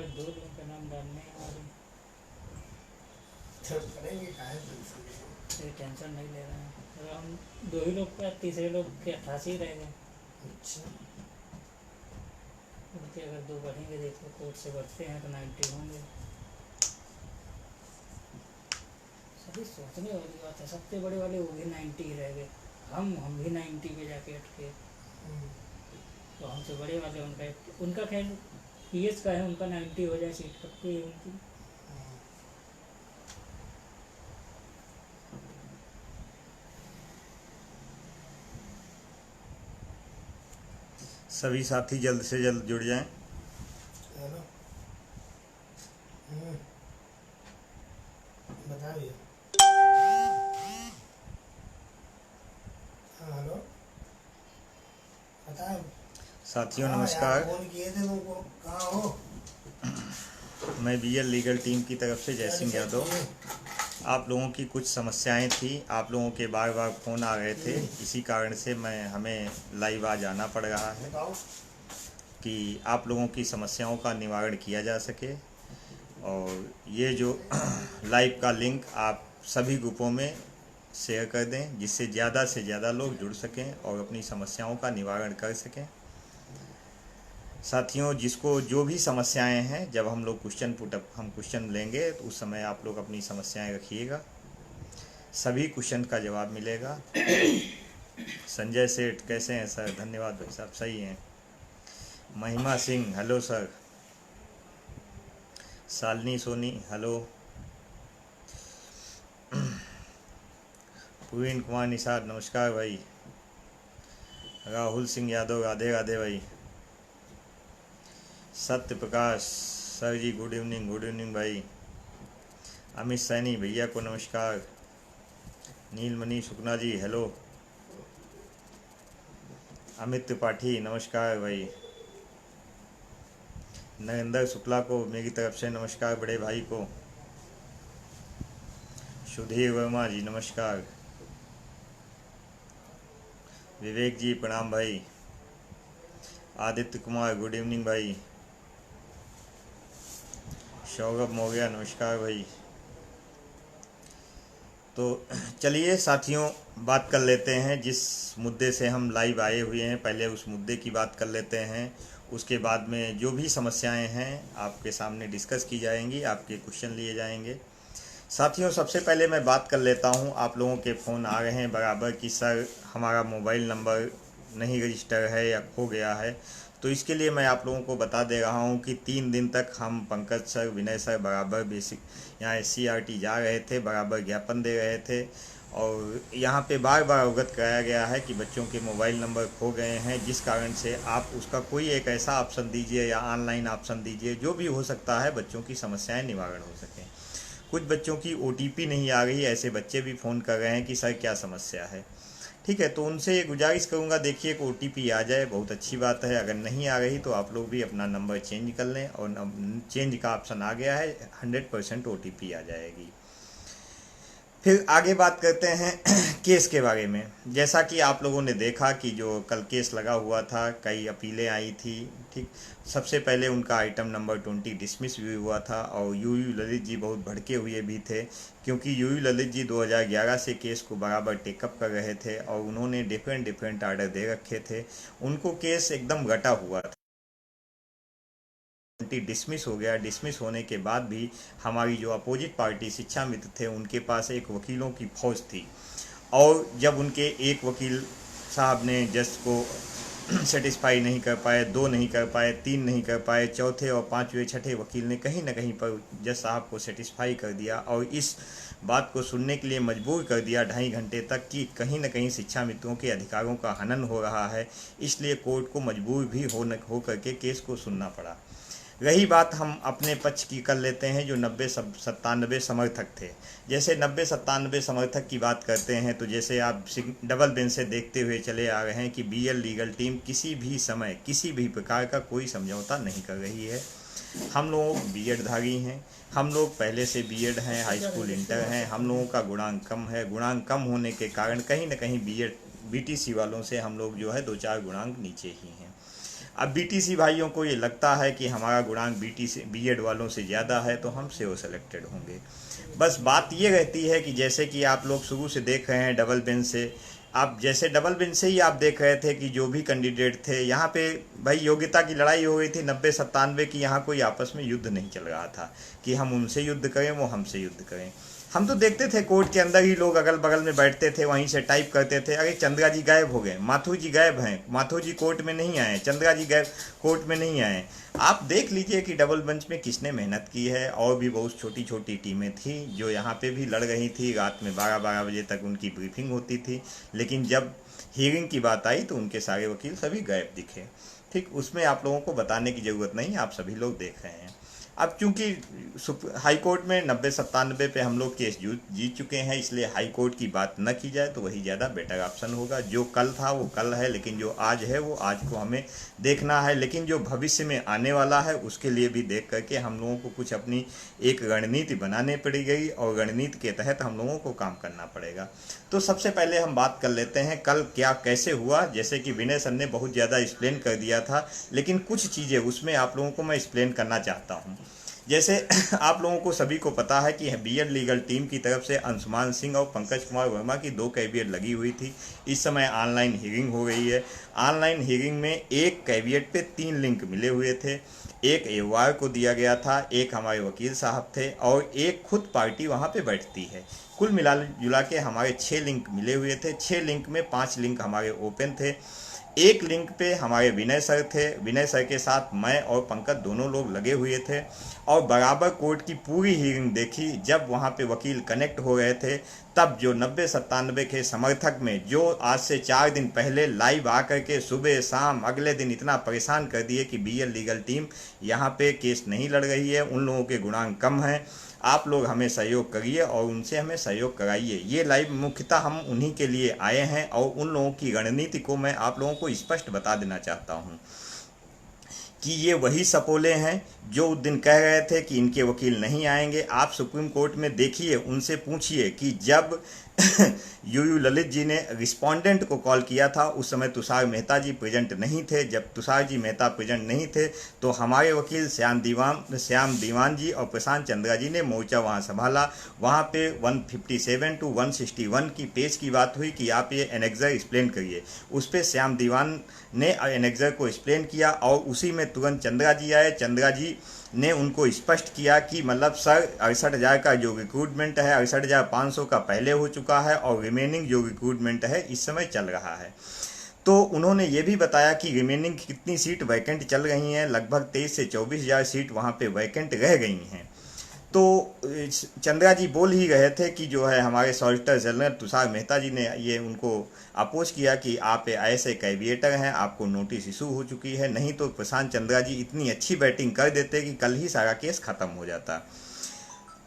बस 2 लोगों का नाम डालने हैं और करेंगे काहे टेंशन। ये टेंशन नहीं ले रहे हैं। अगर हम 2 ही लोग का, तीसरे लोग के 88 रह गए। अच्छा उनके अगर 2 बढ़ेंगे, देखो कोर्ट से बढ़ते हैं तो 90 होंगे। सभी सोचने वाली बात है, सबसे बड़े वाले वो भी 90 ही रह गए। हम भी 90 पे जाके अटके। तो हमसे बड़े वाले उनका खैर पीएस का है, उनका 90 हो जाए, सीट पक्की है उनकी। सभी साथी जल्द से जल्द जुड़ जाएं। है ना। बता भैया। हाँ हेलो बता। साथियों हाँ यार नमस्कार, फोन किए थे तुमको, कहाँ हो? मैं बीएल लीगल टीम की तरफ से जय क्या सिंह डिसाइड यादव। किए? आप लोगों की कुछ समस्याएं थी, आप लोगों के बार बार फ़ोन आ रहे थे, इसी कारण से हमें लाइव आज आना पड़ रहा है बताओ। कि आप लोगों की समस्याओं का निवारण किया जा सके। और ये जो लाइव का लिंक आप सभी ग्रुपों में शेयर कर दें, जिससे ज़्यादा से ज़्यादा लोग जुड़ सकें और अपनी समस्याओं का निवारण कर सकें। साथियों, जिसको जो भी समस्याएं हैं, जब हम लोग हम क्वेश्चन लेंगे तो उस समय आप लोग अपनी समस्याएं रखिएगा, सभी क्वेश्चन का जवाब मिलेगा। संजय सेठ कैसे हैं सर? धन्यवाद भाई साहब, सही हैं। Mahima Singh hello sir. Shalini Soni hello. Praveen Kumar Nishad नमस्कार भाई। राहुल सिंह यादव राधे राधे भाई। Satya Prakash sir ji good evening भाई। अमित सैनी भैया को नमस्कार। नीलमणि सुकना जी हेलो। अमित त्रिपाठी नमस्कार भाई। नरेंद्र शुक्ला को मेरी तरफ से नमस्कार बड़े भाई को। सुधीर वर्मा जी नमस्कार। विवेक जी प्रणाम भाई। आदित्य कुमार गुड इवनिंग भाई। सौरभ मौर्य नमस्कार भाई। तो चलिए साथियों, बात कर लेते हैं जिस मुद्दे से हम लाइव आए हुए हैं, पहले उस मुद्दे की बात कर लेते हैं। उसके बाद में जो भी समस्याएं हैं आपके सामने डिस्कस की जाएंगी, आपके क्वेश्चन लिए जाएंगे। साथियों, सबसे पहले मैं बात कर लेता हूं, आप लोगों के फ़ोन आ रहे हैं बराबर कि सर हमारा मोबाइल नंबर नहीं रजिस्टर है या खो गया है। तो इसके लिए मैं आप लोगों को बता दे रहा हूं कि 3 दिन तक हम पंकज सर, विनय सर बराबर बेसिक यहाँ SCRT जा रहे थे, बराबर ज्ञापन दे रहे थे। और यहाँ पे बार बार अवगत कराया गया है कि बच्चों के मोबाइल नंबर खो गए हैं, जिस कारण से आप उसका कोई एक ऐसा ऑप्शन दीजिए या ऑनलाइन ऑप्शन दीजिए जो भी हो सकता है बच्चों की समस्याएं निवारण हो सकें। कुछ बच्चों की OTP नहीं आ रही, ऐसे बच्चे भी फ़ोन कर रहे हैं कि सर क्या समस्या है। ठीक है, तो उनसे ये गुजारिश करूंगा, देखिए कि OTP आ जाए बहुत अच्छी बात है, अगर नहीं आ रही तो आप लोग भी अपना नंबर चेंज कर लें, और चेंज का ऑप्शन आ गया है, 100% OTP आ जाएगी। फिर आगे बात करते हैं केस के बारे में। जैसा कि आप लोगों ने देखा कि जो कल केस लगा हुआ था, कई अपीलें आई थी। ठीक, सबसे पहले उनका आइटम नंबर 20 डिसमिस भी हुआ था, और यूयू ललित जी बहुत भड़के हुए भी थे, क्योंकि यूयू ललित जी 2011 से केस को बराबर टेकअप कर रहे थे और उन्होंने डिफरेंट आर्डर दे रखे थे। उनको केस एकदम घटा हुआ था, डिसमिस हो गया। डिसमिस होने के बाद भी हमारी जो अपोजिट पार्टी शिक्षा मित्र थे, उनके पास एक वकीलों की फौज थी, और जब उनके एक वकील साहब ने जज को सेटिस्फाई नहीं कर पाए, 2 नहीं कर पाए, 3 नहीं कर पाए, चौथे और पांचवें छठे वकील ने कहीं ना कहीं पर जज साहब को सेटिस्फाई कर दिया और इस बात को सुनने के लिए मजबूर कर दिया 2.5 घंटे तक कि कहीं ना कहीं शिक्षा मित्रों के अधिकारों का हनन हो रहा है। इसलिए कोर्ट को मजबूर भी हो करके केस को सुनना पड़ा। रही बात हम अपने पक्ष की कर लेते हैं, जो 90-97 समर्थक थे। जैसे 90-97 समर्थक की बात करते हैं, तो जैसे आप डबल बेंच से देखते हुए चले आ रहे हैं कि BL लीगल टीम किसी भी समय किसी भी प्रकार का कोई समझौता नहीं कर रही है। हम लोग BEd धारी हैं, हम लोग पहले से BEd हैं, हाई स्कूल इंटर हैं, हम लोगों का गुणांक कम है। गुणांक कम होने के कारण कहीं ना कहीं BTC वालों से हम लोग जो है 2-4 गुणांक नीचे ही हैं। अब बीटीसी भाइयों को ये लगता है कि हमारा गुणांक बीटीसी बीएड वालों से ज़्यादा है तो हमसे वो सेलेक्टेड होंगे। बस बात ये रहती है कि जैसे कि आप लोग शुरू से देख रहे हैं डबल बेंच से, आप जैसे डबल बेंच से ही आप देख रहे थे कि जो भी कैंडिडेट थे यहाँ पे भाई योग्यता की लड़ाई हो गई थी 90-97 की। यहाँ कोई आपस में युद्ध नहीं चल रहा था कि हम उनसे युद्ध करें वो हमसे युद्ध करें। हम तो देखते थे कोर्ट के अंदर ही लोग अगल बगल में बैठते थे, वहीं से टाइप करते थे, अरे चंद्रा जी गायब हो गए, माथुर जी गायब हैं, माथुर जी कोर्ट में नहीं आए, चंद्रा जी गायब कोर्ट में नहीं आए। आप देख लीजिए कि डबल बेंच में किसने मेहनत की है। और भी बहुत छोटी छोटी टीमें थी जो यहाँ पे भी लड़ रही थी, रात में 12-12 बजे तक उनकी ब्रीफिंग होती थी। लेकिन जब हियरिंग की बात आई तो उनके सारे वकील सभी गायब दिखे। ठीक, उसमें आप लोगों को बताने की ज़रूरत नहीं, आप सभी लोग देख रहे हैं। अब चूंकि हाई कोर्ट में 90-97 पे हम लोग केस जीत चुके हैं, इसलिए हाई कोर्ट की बात न की जाए तो वही ज़्यादा बेटर ऑप्शन होगा। जो कल था वो कल है, लेकिन जो आज है वो आज को हमें देखना है। लेकिन जो भविष्य में आने वाला है उसके लिए भी देख करके हम लोगों को कुछ अपनी एक रणनीति बनानी पड़ेगी और रणनीति के तहत हम लोगों को काम करना पड़ेगा। तो सबसे पहले हम बात कर लेते हैं कल क्या कैसे हुआ। जैसे कि विनय सर ने बहुत ज़्यादा एक्सप्लेन कर दिया था, लेकिन कुछ चीज़ें उसमें आप लोगों को मैं एक्सप्लेन करना चाहता हूँ। जैसे आप लोगों को सभी को पता है कि बीएड लीगल टीम की तरफ से अंशुमान सिंह और पंकज कुमार वर्मा की 2 कैविएट लगी हुई थी। इस समय ऑनलाइन हियरिंग हो रही है। ऑनलाइन हियरिंग में एक कैविएट पे 3 लिंक मिले हुए थे। एक एवार को दिया गया था, एक हमारे वकील साहब थे और एक खुद पार्टी वहाँ पे बैठती है। कुल मिला जुला के हमारे 6 लिंक मिले हुए थे। 6 लिंक में 5 लिंक हमारे ओपन थे। एक लिंक पे हमारे विनय सर थे। विनय सर के साथ मैं और पंकज दोनों लोग लगे हुए थे और बराबर कोर्ट की पूरी हियरिंग देखी। जब वहाँ पे वकील कनेक्ट हो गए थे तब जो 90-97 के समर्थक में जो आज से 4 दिन पहले लाइव आकर के सुबह शाम अगले दिन इतना परेशान कर दिए कि बीएड लीगल टीम यहाँ पे केस नहीं लड़ रही है, उन लोगों के गुणांक कम हैं, आप लोग हमें सहयोग करिए और उनसे हमें सहयोग कराइए। ये लाइव मुख्यतः हम उन्हीं के लिए आए हैं और उन लोगों की रणनीति को मैं आप लोगों को स्पष्ट बता देना चाहता हूँ कि ये वही सपोले हैं जो उस दिन कह रहे थे कि इनके वकील नहीं आएंगे। आप सुप्रीम कोर्ट में देखिए, उनसे पूछिए कि जब यूयू ललित जी ने रिस्पोंडेंट को कॉल किया था उस समय तुषार मेहता जी प्रेजेंट नहीं थे। जब तुषार जी मेहता प्रेजेंट नहीं थे तो हमारे वकील श्याम दीवान जी और प्रशांत चंद्रा जी ने मोर्चा वहाँ संभाला। वहाँ पे 157 to 161 की पेज की बात हुई कि आप ये एनेक्जर एक्सप्लेन करिए। उस पर श्याम दीवान ने एनेक्जर को एक्सप्लेन किया और उसी में तुरंत चंद्रा जी आए। चंद्रा जी ने उनको स्पष्ट किया कि मतलब सर 68,000 का जो रिक्रूटमेंट है 68,500 का पहले हो चुका है और रिमेनिंग जो रिक्रूटमेंट है इस समय चल रहा है। तो उन्होंने ये भी बताया कि रिमेनिंग कितनी सीट वैकेंट चल रही हैं, लगभग 23 से 24,000 सीट वहाँ पे वैकेंट रह गई हैं। तो चंद्रा जी बोल ही रहे थे कि जो है हमारे सॉलिसिटर जनरल तुषार मेहता जी ने ये उनको अपोज किया कि आप ऐसे कैविएटर हैं, आपको नोटिस इशू हो चुकी है, नहीं तो प्रशांत चंद्रा जी इतनी अच्छी बैटिंग कर देते कि कल ही सारा केस ख़त्म हो जाता।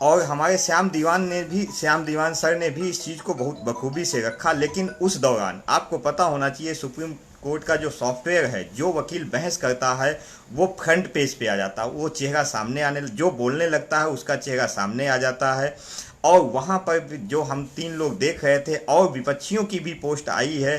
और हमारे श्याम दीवान सर ने भी इस चीज़ को बहुत बखूबी से रखा। लेकिन उस दौरान आपको पता होना चाहिए सुप्रीम कोर्ट का जो सॉफ्टवेयर है, जो वकील बहस करता है वो फ्रंट पेज पे आ जाता है, वो चेहरा सामने आने, जो बोलने लगता है उसका चेहरा सामने आ जाता है। और वहाँ पर जो हम 3 लोग देख रहे थे और विपक्षियों की भी पोस्ट आई है,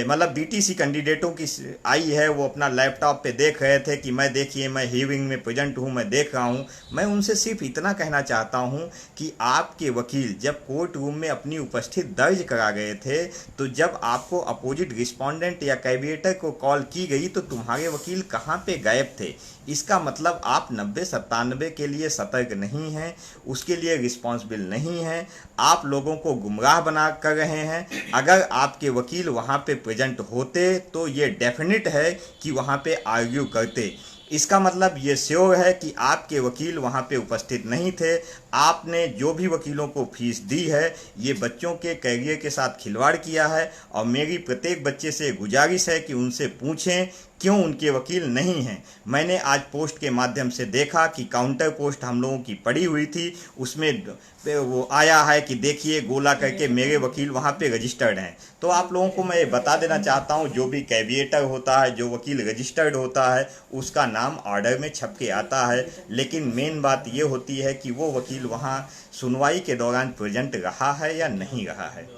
मतलब बीटीसी कैंडिडेटों की आई है, वो अपना लैपटॉप पे देख रहे थे कि मैं देखिए मैं हियरिंग में प्रेजेंट हूँ, मैं देख रहा हूँ। मैं उनसे सिर्फ इतना कहना चाहता हूँ कि आपके वकील जब कोर्ट रूम में अपनी उपस्थिति दर्ज करा गए थे तो जब आपको अपोजिट रिस्पोंडेंट या कैविएटर को कॉल की गई तो तुम्हारे वकील कहाँ पे गायब थे। इसका मतलब आप 90-97 के लिए सतर्क नहीं हैं, उसके लिए रिस्पॉन्सिबल नहीं हैं, आप लोगों को गुमराह बना कर रहे हैं। अगर आपके वकील वहाँ पे प्रेजेंट होते तो ये डेफिनेट है कि वहाँ पे आर्ग्यू करते। इसका मतलब ये श्योर है कि आपके वकील वहाँ पे उपस्थित नहीं थे। आपने जो भी वकीलों को फीस दी है ये बच्चों के कैरियर के साथ खिलवाड़ किया है। और मेरी प्रत्येक बच्चे से गुजारिश है कि उनसे पूछें क्यों उनके वकील नहीं हैं। मैंने आज पोस्ट के माध्यम से देखा कि काउंटर पोस्ट हम लोगों की पड़ी हुई थी, उसमें वो आया है कि देखिए गोला करके मेरे वकील वहाँ पे रजिस्टर्ड हैं। तो आप लोगों को मैं ये बता देना चाहता हूँ, जो भी कैविएटर होता है, जो वकील रजिस्टर्ड होता है, उसका नाम ऑर्डर में छप के आता है। लेकिन मेन बात ये होती है कि वो वकील वहाँ सुनवाई के दौरान प्रेजेंट रहा है या नहीं रहा है।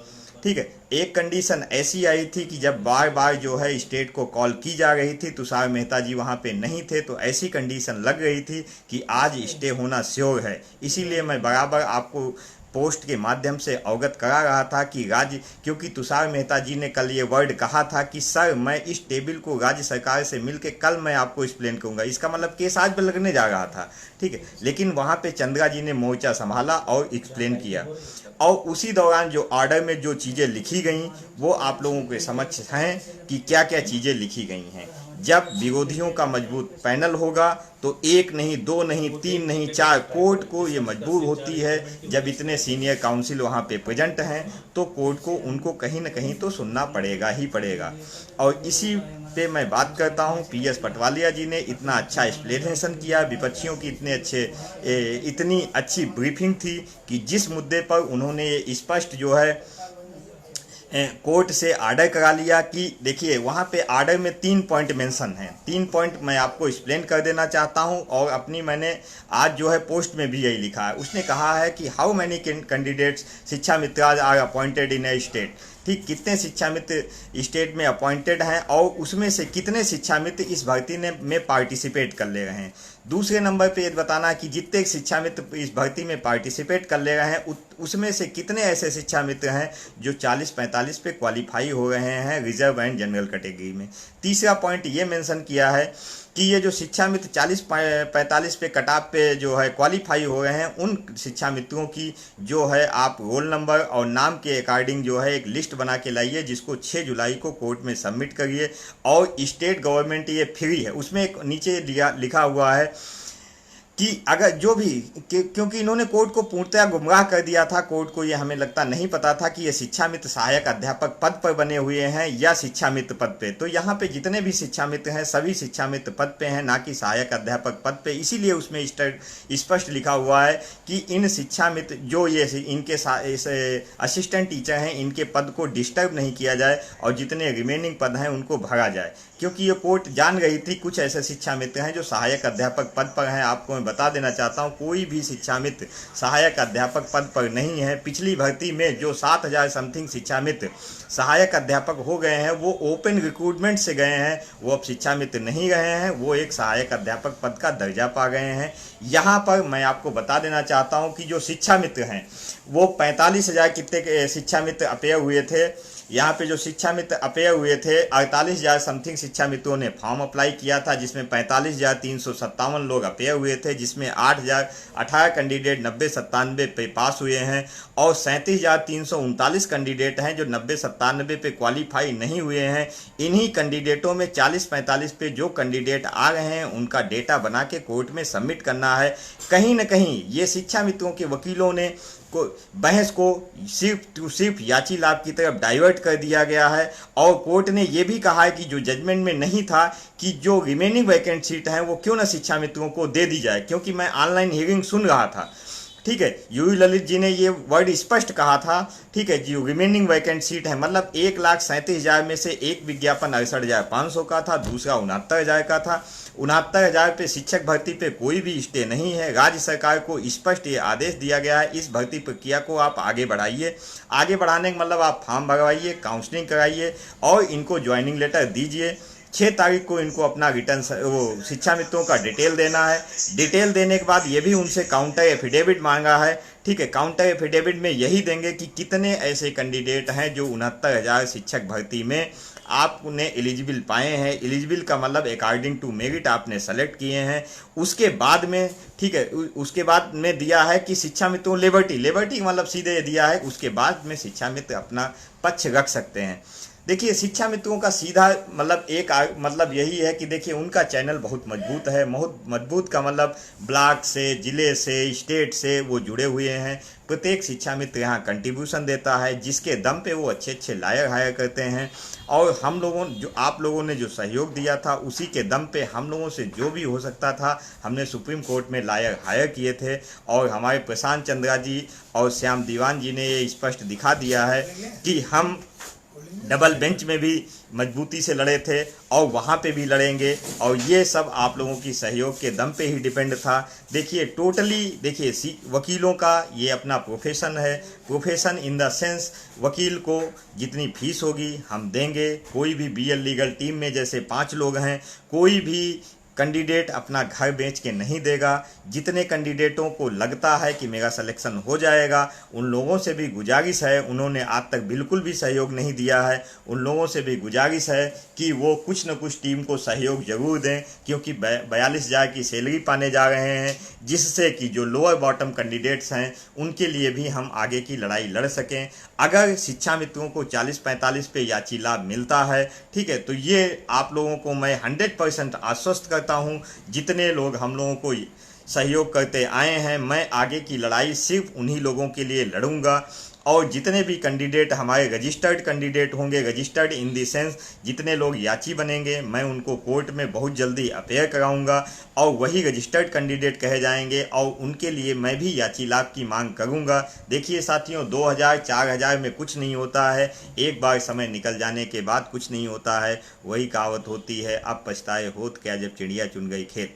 ठीक है। एक कंडीशन ऐसी आई थी कि जब बार बार जो है स्टेट को कॉल की जा रही थी, तुषार मेहता जी वहाँ पे नहीं थे, तो ऐसी कंडीशन लग रही थी कि आज स्टे होना श्योर है। इसीलिए मैं बराबर आपको पोस्ट के माध्यम से अवगत करा रहा था कि राज्य, क्योंकि तुषार मेहता जी ने कल ये वर्ड कहा था कि सर मैं इस टेबल को राज्य सरकार से मिलके कल मैं आपको एक्सप्लेन करूंगा, इसका मतलब केस आज भी लगने जा रहा था, ठीक है। लेकिन वहाँ पे चंद्रा जी ने मोर्चा संभाला और एक्सप्लेन किया, और उसी दौरान जो ऑर्डर में जो चीज़ें लिखी गई वो आप लोगों के समक्ष हैं कि क्या क्या चीज़ें लिखी गई हैं। जब विरोधियों का मजबूत पैनल होगा तो 1 नहीं 2 नहीं 3 नहीं 4 कोर्ट को ये मजबूर होती है। जब इतने सीनियर काउंसिल वहाँ पे प्रेजेंट हैं तो कोर्ट को उनको कहीं ना कहीं तो सुनना पड़ेगा ही पड़ेगा। और इसी पे मैं बात करता हूँ, PS पटवालिया जी ने इतना अच्छा एक्सप्लेनेशन किया, विपक्षियों की इतनी अच्छी ब्रीफिंग थी कि जिस मुद्दे पर उन्होंने स्पष्ट जो है कोर्ट से ऑर्डर करा लिया कि देखिए वहाँ पे ऑर्डर में 3 पॉइंट मेंशन हैं। 3 पॉइंट मैं आपको एक्सप्लेन कर देना चाहता हूँ, और अपनी मैंने आज जो है पोस्ट में भी यही लिखा है। उसने कहा है कि how many candidates Shiksha Mitras are appointed in a state, ठीक, कितने शिक्षा मित्र स्टेट में अपॉइंटेड हैं और उसमें से कितने शिक्षा मित्र इस भर्ती में पार्टिसिपेट कर ले रहे हैं। दूसरे नंबर पे ये बताना कि जितने शिक्षा मित्र इस भर्ती में पार्टिसिपेट कर ले रहे हैं उसमें से कितने ऐसे शिक्षा मित्र हैं जो 40-45 पे क्वालिफाई हो रहे हैं रिजर्व एंड जनरल कैटेगरी में। तीसरा पॉइंट ये मेंशन किया है कि ये जो शिक्षा मित्र 40-45 पे कटाप पे जो है क्वालिफाई हो रहे हैं, उन शिक्षा मित्रों की जो है आप रोल नंबर और नाम के अकॉर्डिंग जो है एक लिस्ट बना के लाइए, जिसको 6 जुलाई को कोर्ट में सबमिट करिए। और स्टेट गवर्नमेंट ये फ्री है, उसमें एक नीचे लिखा हुआ है कि अगर जो भी क्योंकि इन्होंने कोर्ट को पूर्णतः गुमराह कर दिया था। कोर्ट को ये हमें लगता नहीं पता था कि ये शिक्षा मित्र सहायक अध्यापक पद पर बने हुए हैं या शिक्षा मित्र पद पे। तो यहाँ पे जितने भी शिक्षा मित्र हैं सभी शिक्षा मित्र पद पे हैं, ना कि सहायक अध्यापक पद पे। इसीलिए उसमें स्पष्ट लिखा हुआ है कि इन शिक्षा मित्र जो ये इनके असिस्टेंट टीचर हैं इनके पद को डिस्टर्ब नहीं किया जाए और जितने रिमेनिंग पद हैं उनको भरा जाए, क्योंकि ये कोर्ट जान रही थी कुछ ऐसे शिक्षा मित्र हैं जो सहायक अध्यापक पद पर हैं। आपको मैं बता देना चाहता हूं कोई भी शिक्षा मित्र सहायक अध्यापक पद पर नहीं है। पिछली भर्ती में जो 7000 समथिंग शिक्षा मित्र सहायक अध्यापक हो गए हैं वो ओपन रिक्रूटमेंट से गए हैं, वो अब शिक्षा मित्र नहीं रहे हैं, वो एक सहायक अध्यापक पद का दर्जा पा गए हैं। यहाँ पर मैं आपको बता देना चाहता हूँ कि जो शिक्षा मित्र हैं वो 45,000 कितने शिक्षा मित्र अपेयर हुए थे। यहाँ पे जो शिक्षा मित्र अपेयर हुए थे 48,000 समथिंग शिक्षा मित्रों ने फॉर्म अप्लाई किया था, जिसमें 45,357 लोग अपेयर हुए थे, जिसमें 18 कैंडिडेट 90-97 पे पास हुए हैं और 37,339 कैंडिडेट हैं जो 90-97 पे क्वालिफाई नहीं हुए हैं। इन्हीं कैंडिडेटों में 40-45 पे जो कैंडिडेट आ रहे हैं उनका डेटा बना के कोर्ट में सबमिट करना है। कहीं ना कहीं ये शिक्षा मित्रों के वकीलों ने बहस को सिर्फ याची लाभ की तरफ डाइवर्ट कर दिया गया है। और कोर्ट ने यह भी कहा है कि जो जजमेंट में नहीं था कि जो रिमेनिंग वैकेंट सीट हैं वो क्यों ना शिक्षा मित्रों को दे दी जाए, क्योंकि मैं ऑनलाइन हियरिंग सुन रहा था, ठीक है। यूयू ललित जी ने ये वर्ड स्पष्ट कहा था, ठीक है, जो रिमेनिंग वैकेंट सीट है मतलब 1,37,000 में से एक विज्ञापन 68,500 का था, दूसरा 69,000 का था। 69,000 पे शिक्षक भर्ती पे कोई भी स्टे नहीं है। राज्य सरकार को स्पष्ट ये आदेश दिया गया है इस भर्ती प्रक्रिया को आप आगे बढ़ाइए। आगे बढ़ाने का मतलब आप फॉर्म भरवाइए, काउंसलिंग कराइए और इनको ज्वाइनिंग लेटर दीजिए। 6 तारीख को इनको अपना रिटर्न वो शिक्षा मित्रों का डिटेल देना है। डिटेल देने के बाद ये भी उनसे काउंटर एफिडेविट मांगा है, ठीक है। काउंटर एफिडेविट में यही देंगे कि कितने ऐसे कैंडिडेट हैं जो 69,000 शिक्षक भर्ती में आपने एलिजिबल पाए हैं। एलिजिबल का मतलब अकॉर्डिंग टू मेरिट आपने सेलेक्ट किए हैं। उसके बाद में, ठीक है, उसके बाद में दिया है कि शिक्षा मित्रों लिबर्टी मतलब सीधे दिया है। उसके बाद में शिक्षा मित्र अपना पक्ष रख सकते हैं। देखिए शिक्षा मित्रों का सीधा मतलब यही है कि देखिए उनका चैनल बहुत मजबूत है। बहुत मजबूत का मतलब ब्लॉक से, जिले से, स्टेट से वो जुड़े हुए हैं। प्रत्येक शिक्षा मित्र यहाँ कंट्रीब्यूशन देता है, जिसके दम पे वो अच्छे लायर हायर करते हैं। और हम लोगों आप लोगों ने जो सहयोग दिया था उसी के दम पे हम लोगों से जो भी हो सकता था हमने सुप्रीम कोर्ट में लायर हायर किए थे। और हमारे प्रशांत चंद्रा जी और श्याम दीवान जी ने ये स्पष्ट दिखा दिया है कि हम डबल बेंच में भी मजबूती से लड़े थे और वहाँ पे भी लड़ेंगे, और ये सब आप लोगों की सहयोग के दम पे ही डिपेंड था। देखिए टोटली, देखिए वकीलों का ये अपना प्रोफेशन है, प्रोफेशन इन द सेंस वकील को जितनी फीस होगी हम देंगे। कोई भी बीएल लीगल टीम में जैसे 5 लोग हैं, कोई भी कैंडिडेट अपना घर बेच के नहीं देगा। जितने कैंडिडेटों को लगता है कि मेरा सिलेक्शन हो जाएगा, उन लोगों से भी गुजारिश है, उन्होंने आज तक बिल्कुल भी सहयोग नहीं दिया है, उन लोगों से भी गुजारिश है कि वो कुछ न कुछ टीम को सहयोग जरूर दें, क्योंकि 42,000 की सैलरी पाने जा रहे हैं, जिससे कि जो लोअर बॉटम कैंडिडेट्स हैं उनके लिए भी हम आगे की लड़ाई लड़ सकें। अगर शिक्षा मित्रों को 40-45 पे याची लाभ मिलता है, ठीक है, तो ये आप लोगों को मैं 100% आश्वस्त करता हूँ। जितने लोग हम लोगों को सहयोग करते आए हैं, मैं आगे की लड़ाई सिर्फ उन्हीं लोगों के लिए लड़ूंगा। और जितने भी कैंडिडेट हमारे रजिस्टर्ड कैंडिडेट होंगे, रजिस्टर्ड इन द सेंस जितने लोग याची बनेंगे, मैं उनको कोर्ट में बहुत जल्दी अपेयर कराऊंगा और वही रजिस्टर्ड कैंडिडेट कहे जाएंगे और उनके लिए मैं भी याची लाभ की मांग करूंगा। देखिए साथियों, 2,000-4,000 में कुछ नहीं होता है, एक बार समय निकल जाने के बाद कुछ नहीं होता है। वही कहावत होती है, अब पछताए होत क्या जब चिड़िया चुन गई खेत।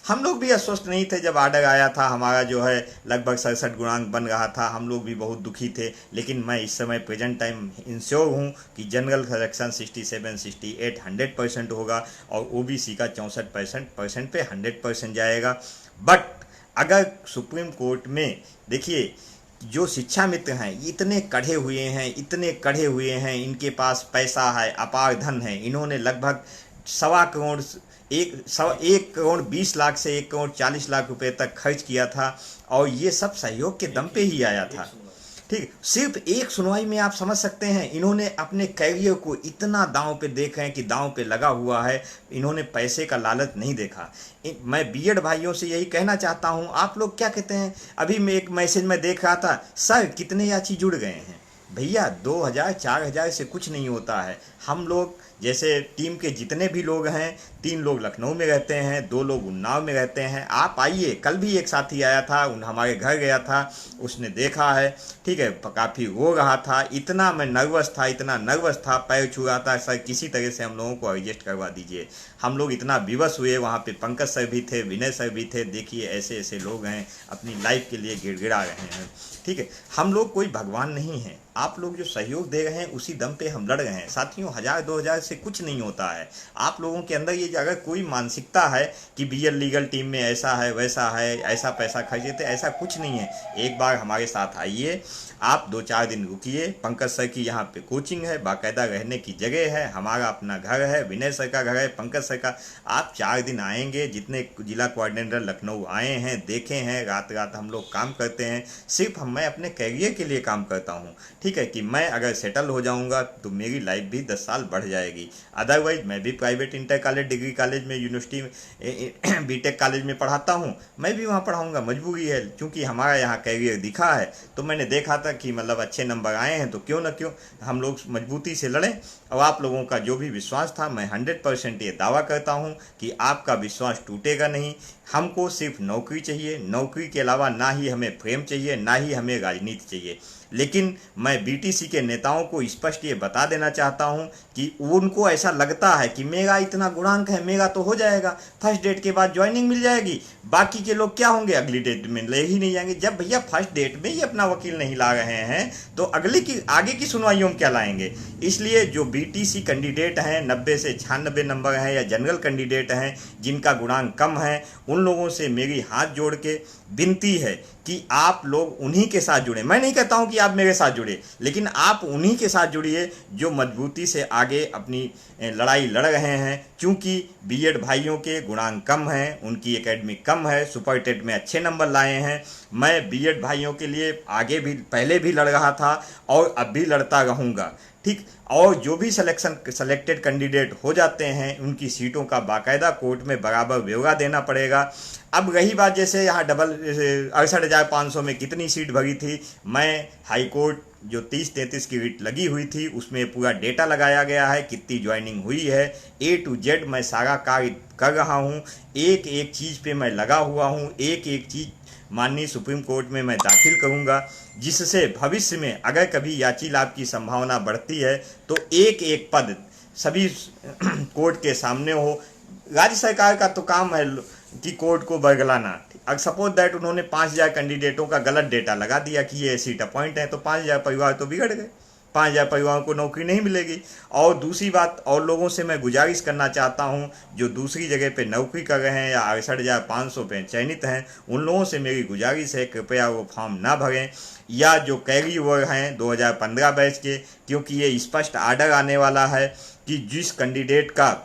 हम लोग भी आश्वस्त नहीं थे जब ऑर्डर आया था, हमारा जो है लगभग 67 गुणांक बन रहा था, हम लोग भी बहुत दुखी थे। लेकिन मैं इस समय प्रेजेंट टाइम इंश्योर हूँ कि जनरल सिलेक्शन 67, 68, 100% होगा और ओबीसी का 64% पे 100% जाएगा। बट अगर सुप्रीम कोर्ट में देखिए जो शिक्षा मित्र हैं इतने कढ़े हुए हैं, इतने कढ़े हुए हैं, इनके पास पैसा है, अपार धन है, इन्होंने लगभग 1 करोड़ 20 लाख से 1 करोड़ 40 लाख रुपए तक खर्च किया था और ये सब सहयोग के दम पे ही आया था। ठीक, सिर्फ एक सुनवाई में आप समझ सकते हैं इन्होंने अपने कैरियर को इतना दांव पे देख रहे हैं कि दांव पे लगा हुआ है, इन्होंने पैसे का लालच नहीं देखा। मैं बीएड भाइयों से यही कहना चाहता हूं, आप लोग क्या कहते हैं, अभी मैं एक मैसेज में देख रहा था, सर कितने याची जुड़ गए हैं। भैया 2,000-4,000 से कुछ नहीं होता है। हम लोग जैसे टीम के जितने भी लोग हैं, 3 लोग लखनऊ में रहते हैं, 2 लोग उन्नाव में रहते हैं। आप आइए, कल भी एक साथी आया था, हमारे घर गया था, उसने देखा है, ठीक है, काफ़ी रो रहा था, इतना मैं नर्वस था, इतना नर्वस था, पैर छू रहा था, सर किसी तरह से हम लोगों को एडजस्ट करवा दीजिए। हम लोग इतना विवश हुए, वहाँ पे पंकज सर भी थे, विनय सर भी थे, देखिए ऐसे ऐसे लोग हैं अपनी लाइफ के लिए गिड़गिड़ा रहे हैं। ठीक है, हम लोग कोई भगवान नहीं हैं, आप लोग जो सहयोग दे रहे हैं उसी दम पे हम लड़ रहे हैं। साथियों 1,000-2,000 से कुछ नहीं होता है। आप लोगों के अंदर ये अगर कोई मानसिकता है कि बीएल लीगल टीम में ऐसा है वैसा है, ऐसा पैसा खर्चे थे, ऐसा कुछ नहीं है। एक बार हमारे साथ आइए, आप 2-4 दिन रुकिए, पंकज सर की यहाँ पे कोचिंग है, बाकायदा रहने की जगह है, हमारा अपना घर है, विनय सर का घर है, पंकज सर का। आप 4 दिन आएंगे, जितने जिला कोऑर्डिनेटर लखनऊ आए हैं, देखे हैं, रात रात हम लोग काम करते हैं। सिर्फ मैं अपने कैरियर के लिए काम करता हूँ, ठीक है, कि मैं अगर सेटल हो जाऊँगा तो मेरी लाइफ भी 10 साल बढ़ जाएगी। अदरवाइज मैं भी private inter college, degree college में, यूनिवर्सिटी बीटेक कॉलेज में पढ़ाता हूँ, मैं भी वहाँ पढ़ाऊँगा, मजबूरी है, क्योंकि हमारा यहाँ कैरियर दिखा है। तो मैंने देखा था कि मतलब अच्छे नंबर आए हैं तो क्यों ना क्यों हम लोग मजबूती से लड़ें। और आप लोगों का जो भी विश्वास था, मैं 100% ये दावा करता हूं कि आपका विश्वास टूटेगा नहीं। हमको सिर्फ नौकरी चाहिए, नौकरी के अलावा ना ही हमें प्रेम चाहिए, ना ही हमें राजनीति चाहिए। लेकिन मैं बीटीसी के नेताओं को स्पष्ट ये बता देना चाहता हूं कि उनको ऐसा लगता है कि मेरा इतना गुणांक है, मेरा तो हो जाएगा, फर्स्ट डेट के बाद ज्वाइनिंग मिल जाएगी, बाकी के लोग क्या होंगे, अगली डेट में ले ही नहीं जाएंगे। जब भैया फर्स्ट डेट में ही अपना वकील नहीं ला रहे हैं तो आगे की सुनवाइयों में क्या लाएंगे। इसलिए जो बीटीसी कैंडिडेट हैं, 90 से 96 नंबर हैं, या जनरल कैंडिडेट हैं जिनका गुणांक कम है, उन लोगों से मेरी हाथ जोड़ के विनती है कि आप लोग उन्हीं के साथ जुड़े। मैं नहीं कहता हूं कि आप मेरे साथ जुड़े, लेकिन आप उन्हीं के साथ जुड़िए जो मजबूती से आगे अपनी लड़ाई लड़ रहे हैं। क्योंकि बीएड भाइयों के गुणांक कम हैं, उनकी एकेडमिक कम है, सुपर टेट में अच्छे नंबर लाए हैं। मैं बीएड भाइयों के लिए आगे भी, पहले भी लड़ रहा था और अब भी लड़ता रहूँगा, ठीक। और जो भी सेलेक्टेड कैंडिडेट हो जाते हैं, उनकी सीटों का बाकायदा कोर्ट में बराबर ब्यौरा देना पड़ेगा। अब रही बात, जैसे यहाँ 68,500 में कितनी सीट भरी थी, मैं हाई कोर्ट जो 30-33 की रिट लगी हुई थी उसमें पूरा डेटा लगाया गया है, कितनी ज्वाइनिंग हुई है, A to Z मैं सारा कार्य कर रहा हूँ, एक एक चीज़ पे मैं लगा हुआ हूँ, एक एक चीज़ माननीय सुप्रीम कोर्ट में मैं दाखिल करूंगा, जिससे भविष्य में अगर कभी याची लाभ की संभावना बढ़ती है तो एक एक पद सभी कोर्ट के सामने हो। राज्य सरकार का तो काम है कि कोर्ट को बरगलाना। अगर सपोज दैट उन्होंने 5000 कैंडिडेटों का गलत डेटा लगा दिया कि ये सीट अपॉइंट है, तो 5000 परिवार तो बिगड़ गए, 5000 परिवारों को नौकरी नहीं मिलेगी। और दूसरी बात, और लोगों से मैं गुजारिश करना चाहता हूं जो दूसरी जगह पे नौकरी कर रहे हैं या 68,500 पे चयनित हैं, उन लोगों से मेरी गुजारिश है कृपया वो फॉर्म ना भरें, या जो कैरी ओवर हैं 2015 बैच के, क्योंकि ये स्पष्ट आर्डर आने वाला है कि जिस कैंडिडेट का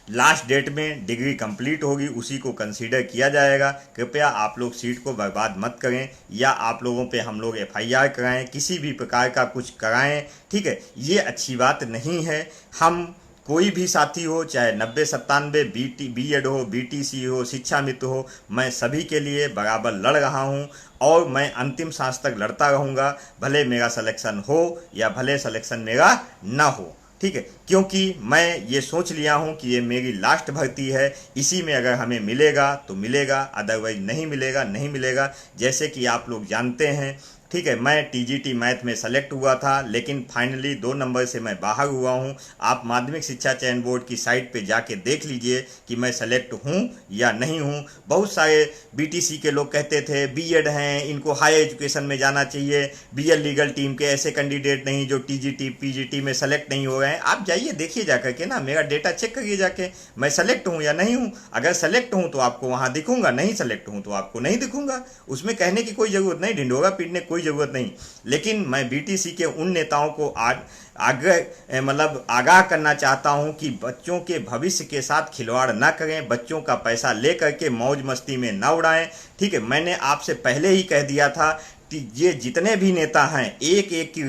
लास्ट डेट में डिग्री कंप्लीट होगी उसी को कंसीडर किया जाएगा। कृपया आप लोग सीट को बर्बाद मत करें, या आप लोगों पे हम लोग FIR कराएं, किसी भी प्रकार का कुछ कराएं, ठीक है। ये अच्छी बात नहीं है। हम कोई भी साथी हो, चाहे 90-97 BEd हो, BTC हो, शिक्षा मित्र हो, मैं सभी के लिए बराबर लड़ रहा हूं और मैं अंतिम सांस तक लड़ता रहूंगा, भले मेरा सिलेक्शन हो या भले सिलेक्शन मेरा ना हो, ठीक है। क्योंकि मैं ये सोच लिया हूँ कि ये मेरी लास्ट भर्ती है, इसी में अगर हमें मिलेगा तो मिलेगा, अदरवाइज नहीं मिलेगा नहीं मिलेगा। जैसे कि आप लोग जानते हैं, ठीक है, मैं TGT मैथ में सेलेक्ट हुआ था, लेकिन फाइनली 2 नंबर से मैं बाहर हुआ हूँ। आप माध्यमिक शिक्षा चयन बोर्ड की साइट पे जाके देख लीजिए कि मैं सेलेक्ट हूँ या नहीं हूँ। बहुत सारे BTC के लोग कहते थे BEd हैं, इनको हायर एजुकेशन में जाना चाहिए, BL लीगल टीम के ऐसे कैंडिडेट नहीं जो TGT PGT में सेलेक्ट नहीं हो रहे हैं। आप जाइए देखिए जा करके ना, मेरा डेटा चेक करिए जाके, मैं सेलेक्ट हूँ या नहीं हूँ। अगर सेलेक्ट हूँ तो आपको वहाँ दिखूंगा, नहीं सेलेक्ट हूँ तो आपको नहीं दिखूंगा। उसमें कहने की कोई ज़रूरत नहीं, ढिंढोरा पीटने कोई ज़रूरत नहीं। लेकिन मैं BTC के उन नेताओं को आगाह करना चाहता हूं कि बच्चों के भविष्य के साथ खिलवाड़ ना करें, बच्चों का पैसा ले करके मौज मस्ती में ना उड़ाएं, ठीक है। मैंने आपसे पहले ही कह दिया था कि ये जितने भी नेता हैं एक एक की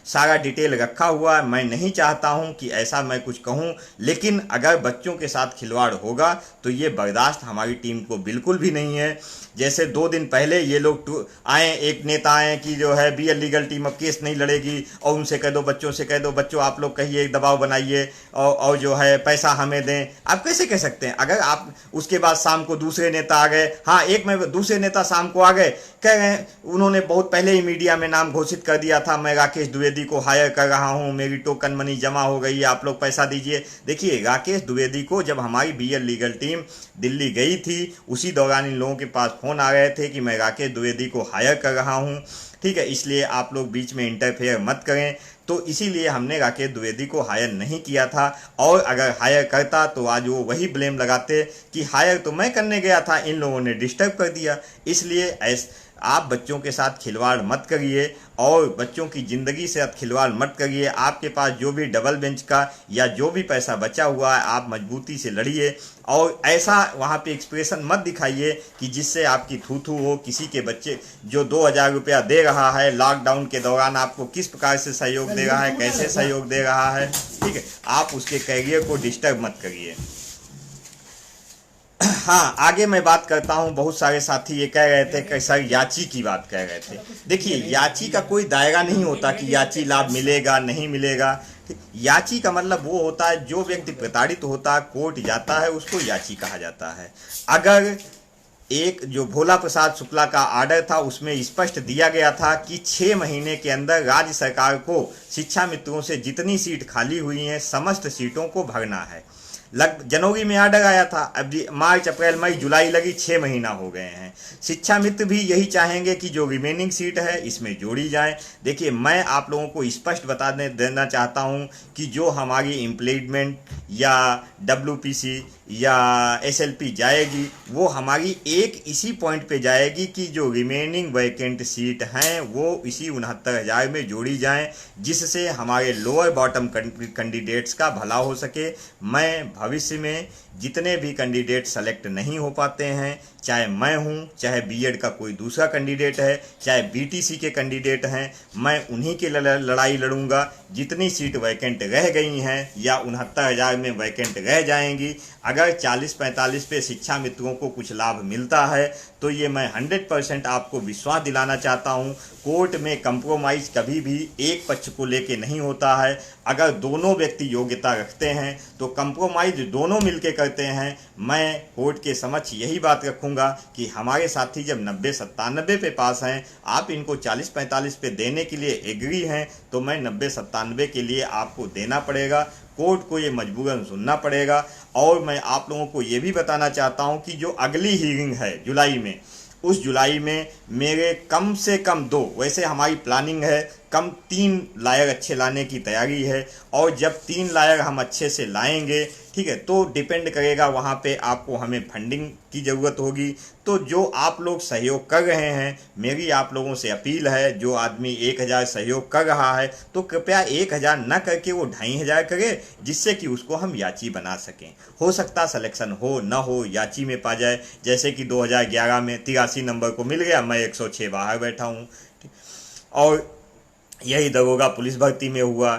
सारा डिटेल रखा हुआ है। मैं नहीं चाहता हूं कि ऐसा मैं कुछ कहूं, लेकिन अगर बच्चों के साथ खिलवाड़ होगा तो ये बर्दाश्त हमारी टीम को बिल्कुल भी नहीं है। जैसे 2 दिन पहले ये लोग आए, एक नेता आए कि जो है BL लीगल टीम अब केस नहीं लड़ेगी, और उनसे कह दो, बच्चों से कह दो, बच्चों आप लोग कहिए, दबाव बनाइए और जो है पैसा हमें दें। आप कैसे कह सकते हैं? अगर आप उसके बाद शाम को दूसरे नेता आ गए, हाँ एक में दूसरे नेता शाम को आ गए, कह रहे हैं उन्होंने बहुत पहले ही मीडिया में नाम घोषित कर दिया था, मैं राकेश द्विवेदी को हायर कर रहा हूँ, मेरी टोकन मनी जमा हो गई है, आप लोग पैसा दीजिए। देखिए, राकेश द्विवेदी को जब हमारी BL लीगल टीम दिल्ली गई थी, उसी दौरान इन लोगों के पास फोन आ रहे थे कि मैं राकेश द्विवेदी को हायर कर रहा हूं, ठीक है। इसलिए आप लोग बीच में इंटरफेयर मत करें। तो इसीलिए हमने राकेश द्विवेदी को हायर नहीं किया था, और अगर हायर करता तो आज वो वही ब्लेम लगाते कि हायर तो मैं करने गया था, इन लोगों ने डिस्टर्ब कर दिया। इसलिए आप बच्चों के साथ खिलवाड़ मत करिए और बच्चों की ज़िंदगी से खिलवाड़ मत करिए। आपके पास जो भी डबल बेंच का या जो भी पैसा बचा हुआ है, आप मजबूती से लड़िए, और ऐसा वहाँ पे एक्सप्रेशन मत दिखाइए कि जिससे आपकी थू हो। किसी के बच्चे जो 2000 रुपया दे रहा है लॉकडाउन के दौरान, आपको किस प्रकार से सहयोग दे रहा है, कैसे सहयोग दे रहा है, ठीक है, आप उसके कैरियर को डिस्टर्ब मत करिए। हाँ, आगे मैं बात करता हूँ। बहुत सारे साथी ये कह रहे थे कि सर याची की बात कह रहे थे। देखिए, याची का कोई दायरा नहीं होता कि याची लाभ मिलेगा नहीं मिलेगा। याची का मतलब वो होता है जो व्यक्ति प्रताड़ित होता है, कोर्ट जाता है, उसको याची कहा जाता है। अगर एक जो भोला प्रसाद शुक्ला का आर्डर था उसमें स्पष्ट दिया गया था कि 6 महीने के अंदर राज्य सरकार को शिक्षा मित्रों से जितनी सीट खाली हुई हैं समस्त सीटों को भरना है। जनवरी में आर्डर आया था, अब मार्च अप्रैल मई जुलाई लगी, 6 महीना हो गए हैं। शिक्षा मित्र भी यही चाहेंगे कि जो रिमेनिंग सीट है इसमें जोड़ी जाए। देखिए, मैं आप लोगों को स्पष्ट बता देना चाहता हूं कि जो हमारी इम्प्लॉयमेंट या WPC या SLP जाएगी, वो हमारी एक इसी पॉइंट पे जाएगी कि जो रिमेनिंग वैकेंट सीट हैं वो इसी 69,000 में जोड़ी जाएं, जिससे हमारे लोअर बॉटम कैंडिडेट्स का भला हो सके। मैं भविष्य में जितने भी कैंडिडेट सेलेक्ट नहीं हो पाते हैं, चाहे मैं हूं, चाहे BEd का कोई दूसरा कैंडिडेट है, चाहे BTC के कैंडिडेट हैं, मैं उन्हीं के लड़ाई लड़ूंगा। जितनी सीट वैकेंट रह गई हैं या 69,000 में वैकेंट रह जाएंगी। अगर 40-45 पे शिक्षा मित्रों को कुछ लाभ मिलता है तो ये मैं 100% आपको विश्वास दिलाना चाहता हूँ। कोर्ट में कंप्रोमाइज़ कभी भी एक पक्ष को लेके नहीं होता है। अगर दोनों व्यक्ति योग्यता रखते हैं तो कंप्रोमाइज़ दोनों मिलके करते हैं। मैं कोर्ट के समक्ष यही बात रखूँगा कि हमारे साथी जब 90-97 पे पास हैं, आप इनको 40-45 पे देने के लिए एग्री हैं, तो मैं 90-97 के लिए आपको देना पड़ेगा। कोर्ट को ये मजबूरन सुनना पड़ेगा। और मैं आप लोगों को ये भी बताना चाहता हूँ कि जो अगली हीयरिंग है जुलाई में, उस जुलाई में मेरे कम से कम 2, वैसे हमारी प्लानिंग है कम 3 लायर अच्छे लाने की तैयारी है। और जब 3 लायर हम अच्छे से लाएंगे, ठीक है, तो डिपेंड करेगा वहाँ पे आपको हमें फंडिंग की ज़रूरत होगी। तो जो आप लोग सहयोग कर रहे हैं, मेरी आप लोगों से अपील है, जो आदमी 1000 सहयोग कर रहा है तो कृपया 1000 न करके वो 2500 करे, जिससे कि उसको हम याची बना सकें। हो सकता सिलेक्शन हो न हो, याची में पा जाए। जैसे कि 2011 में 83 नंबर को मिल गया, मैं 106 बाहर बैठा हूँ। और यही दरोगा पुलिस भर्ती में हुआ,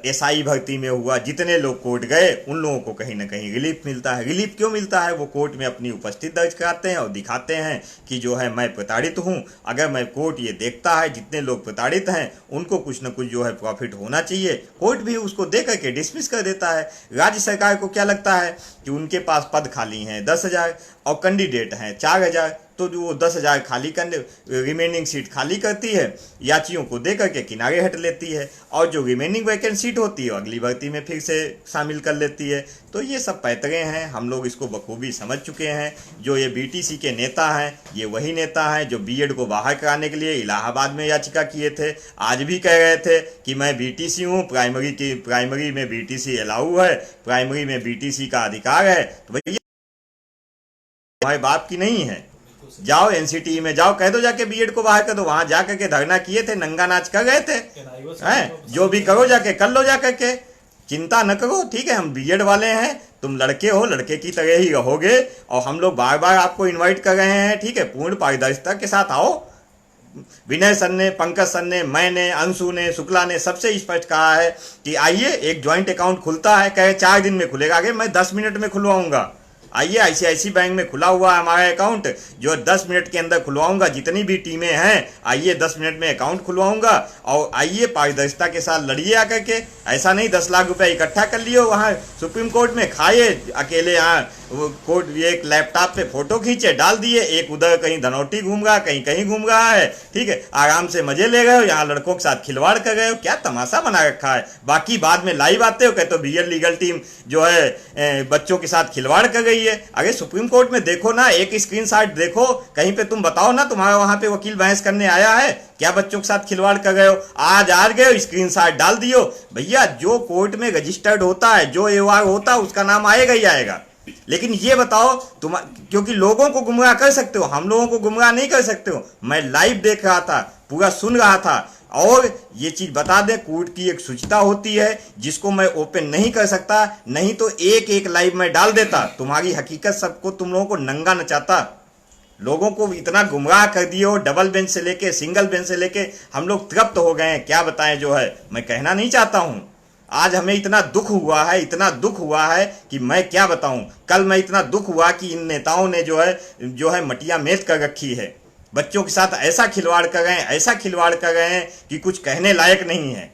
SI भर्ती में हुआ। जितने लोग कोर्ट गए उन लोगों को कहीं ना कहीं रिलीफ मिलता है। रिलीफ क्यों मिलता है? वो कोर्ट में अपनी उपस्थिति दर्ज कराते हैं और दिखाते हैं कि जो है मैं प्रताड़ित हूँ। अगर मैं कोर्ट ये देखता है जितने लोग प्रताड़ित हैं उनको कुछ न कुछ जो है प्रॉफिट होना चाहिए, कोर्ट भी उसको दे करके डिसमिस कर देता है। राज्य सरकार को क्या लगता है कि उनके पास पद खाली हैं 10,000 और कैंडिडेट हैं 4,000, तो जो 10,000 खाली करने रिमेनिंग सीट खाली करती है, याचियों को दे करके किनारे हट लेती है, और जो रिमेनिंग वैकेंट सीट होती है अगली भर्ती में फिर से शामिल कर लेती है। तो ये सब पैतरे हैं, हम लोग इसको बखूबी समझ चुके हैं। जो ये BTC के नेता हैं, ये वही नेता हैं जो BEd को बाहर कराने के लिए इलाहाबाद में याचिका किए थे। आज भी कह रहे थे कि मैं BTC हूँ, प्राइमरी में BTC अलाउ है, प्राइमरी में BTC का अधिकार है। तो भैया हमारे बाप की नहीं है। जाओ NCT में जाओ, कह दो जाके BEd को बाहर कर दो। वहां जा करके धरना किए थे, नंगा नाच कर गए थे, हैं? जो भी करो जाके कर लो, जा करके चिंता न करो, ठीक है। हम BEd वाले हैं, तुम लड़के हो, लड़के की तरह ही रहोगे। और हम लोग बार बार आपको इनवाइट कर रहे हैं, ठीक है। पूर्ण पारदर्शिता के साथ आओ। विनय सर ने, पंकज सर ने, मैंने, अंशु ने, शुक्ला ने सबसे स्पष्ट कहा है कि आइए, एक ज्वाइंट अकाउंट खुलता है, कहे 4 दिन में खुलेगा, आगे मैं 10 मिनट में खुलवाऊंगा। आइए, ICICI बैंक में खुला हुआ है हमारा अकाउंट, जो 10 मिनट के अंदर खुलवाऊंगा। जितनी भी टीमें हैं, आइए 10 मिनट में अकाउंट खुलवाऊंगा। और आइए पारदर्शिता के साथ लड़िए आकर के। ऐसा नहीं 10 लाख रुपए इकट्ठा कर लियो वहाँ सुप्रीम कोर्ट में, खाए अकेले यहाँ कोर्ट, एक लैपटॉप पे फोटो खींचे डाल दिए, एक उधर कहीं धनौटी घूम रहा, कहीं कहीं घूम रहा है, ठीक है। आराम से मजे ले गए हो, यहाँ लड़कों के साथ खिलवाड़ कर गए हो। क्या तमाशा बना रखा है। बाकी बाद में लाइव आते हो, कहते हो BEd लीगल टीम जो है बच्चों के साथ खिलवाड़ कर गई है। अरे सुप्रीम कोर्ट में देखो ना, एक स्क्रीनशॉट देखो, कहीं पे तुम बताओ ना तुम्हारा वहां पे वकील बहस करने आया है, क्या बच्चों के साथ खिलवाड़ कर गए हो? आज आ गए हो, स्क्रीनशॉट डाल दियो। भैया जो कोर्ट में रजिस्टर्ड होता है, जो AOR होता है, उसका नाम आएगा ही आएगा। लेकिन ये बताओ तुम, क्योंकि लोगों को गुमराह कर सकते हो, हम लोगों को गुमराह नहीं कर सकते हो। मैं लाइव देख रहा था, पूरा सुन रहा था। और ये चीज बता दें, कोर्ट की एक सूचिता होती है जिसको मैं ओपन नहीं कर सकता, नहीं तो एक लाइव में डाल देता। तुम्हारी हकीकत सबको, तुम लोगों को नंगा नचाता। लोगों को इतना गुमराह कर दिए हो, डबल बेंच से लेके सिंगल बेंच से लेके हम लोग तृप्त हो गए हैं। क्या बताएं, जो है मैं कहना नहीं चाहता हूं। आज हमें इतना दुख हुआ है, इतना दुख हुआ है कि मैं क्या बताऊं। कल मैं इतना दुख हुआ कि इन नेताओं ने जो है मटिया मेज कर रखी है। बच्चों के साथ ऐसा खिलवाड़ कर रहे हैं, ऐसा खिलवाड़ कर रहे हैं कि कुछ कहने लायक नहीं है।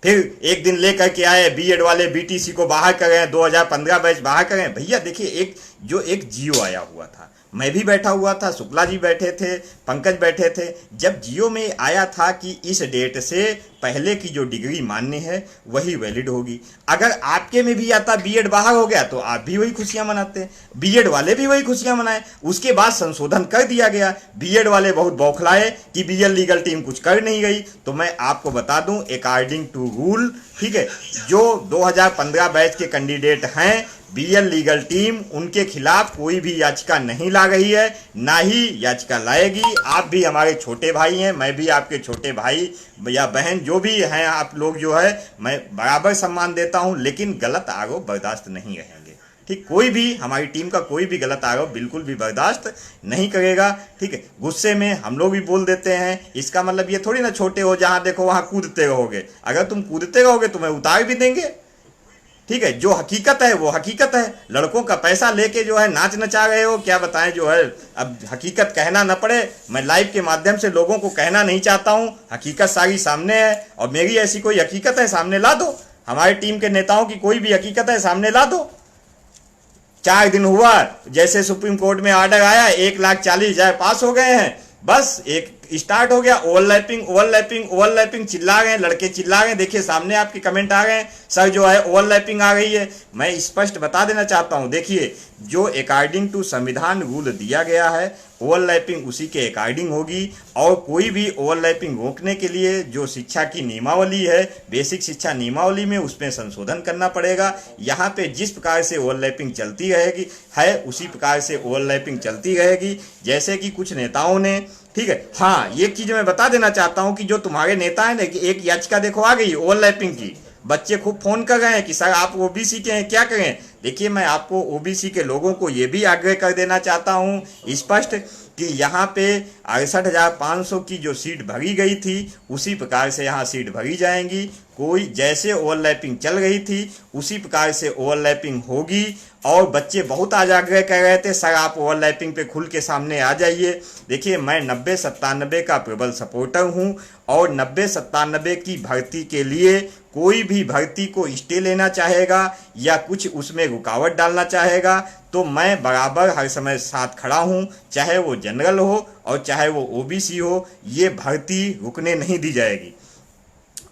फिर एक दिन लेकर के आए BEd वाले BTC को बाहर कर रहे हैं, 2015 बैच बाहर कर रहे हैं। भैया देखिए, एक जियो आया हुआ था, मैं भी बैठा हुआ था, शुक्ला जी बैठे थे, पंकज बैठे थे। जब जियो में आया था कि इस डेट से पहले की जो डिग्री मान्य है वही वैलिड होगी। अगर आपके में भी आता BEd बाहर हो गया तो आप भी वही खुशियां मनाते, BEd वाले भी वही खुशियां मनाए। उसके बाद संशोधन कर दिया गया। BEd वाले बहुत बौखलाए कि BEd लीगल टीम कुछ कर नहीं गई। तो मैं आपको बता दूं, अकॉर्डिंग टू रूल, ठीक है, जो 2015 बैच के कैंडिडेट हैं, BEd लीगल टीम उनके खिलाफ कोई भी याचिका नहीं ला रही है, ना ही याचिका लाएगी। आप भी हमारे छोटे भाई हैं, मैं भी आपके छोटे भाई या बहन जो भी हैं आप लोग, जो है मैं बराबर सम्मान देता हूं। लेकिन गलत आरोप बर्दाश्त नहीं रहेंगे, ठीक। कोई भी हमारी टीम का कोई भी गलत आरोप बिल्कुल भी बर्दाश्त नहीं करेगा, ठीक है। गुस्से में हम लोग भी बोल देते हैं, इसका मतलब ये थोड़ी ना छोटे हो, जहां देखो वहां कूदते रहोगे। अगर तुम कूदते रहोगे तुम्हें उतार भी देंगे, ठीक है, जो हकीकत है वो हकीकत है। लड़कों का पैसा लेके जो है नाच नचा रहे हो, क्या बताएं जो है। अब हकीकत कहना न पड़े, मैं लाइव के माध्यम से लोगों को कहना नहीं चाहता हूं, हकीकत सारी सामने है। और मेरी ऐसी कोई हकीकत है सामने ला दो, हमारी टीम के नेताओं की कोई भी हकीकत है सामने ला दो। 4 दिन हुआ जैसे सुप्रीम कोर्ट में ऑर्डर आया, 1,40,000 पास हो गए हैं, बस एक स्टार्ट हो गया ओवरलैपिंग ओवरलैपिंग ओवरलैपिंग, चिल्ला रहे हैं लड़के, चिल्ला रहे हैं। देखिए सामने आपके कमेंट आ रहे हैं, सर जो है ओवरलैपिंग आ रही है। मैं स्पष्ट बता देना चाहता हूं, देखिए जो अकॉर्डिंग टू संविधान रूल दिया गया है ओवरलैपिंग उसी के अकॉर्डिंग होगी। और कोई भी ओवरलैपिंग रोकने के लिए जो शिक्षा की नियमावली है, बेसिक शिक्षा नियमावली में, उसमें संशोधन करना पड़ेगा। यहाँ पे जिस प्रकार से ओवरलैपिंग चलती रहेगी है उसी प्रकार से ओवरलैपिंग चलती रहेगी। जैसे कि कुछ नेताओं ने, ठीक है, हाँ एक चीज मैं बता देना चाहता हूं कि जो तुम्हारे नेता है ना, कि एक याचिका देखो आ गई ओवरलैपिंग की, बच्चे खूब फोन कर रहे हैं कि सर आप ओबीसी के हैं, क्या करें। देखिए मैं आपको ओबीसी के लोगों को ये भी आग्रह कर देना चाहता हूं स्पष्ट कि यहाँ पे 68,500 की जो सीट भरी गई थी उसी प्रकार से यहाँ सीट भरी जाएंगी। कोई जैसे ओवरलैपिंग चल रही थी उसी प्रकार से ओवरलैपिंग होगी। और बच्चे बहुत आज आग्रह कर रहे थे सर आप ओवरलैपिंग पे खुल के सामने आ जाइए। देखिए मैं 90-97 का प्रबल सपोर्टर हूँ और 90-97 की भर्ती के लिए कोई भी भर्ती को स्टे लेना चाहेगा या कुछ उसमें रुकावट डालना चाहेगा तो मैं बराबर हर समय साथ खड़ा हूं, चाहे वो जनरल हो और चाहे वो ओबीसी हो, ये भर्ती रुकने नहीं दी जाएगी।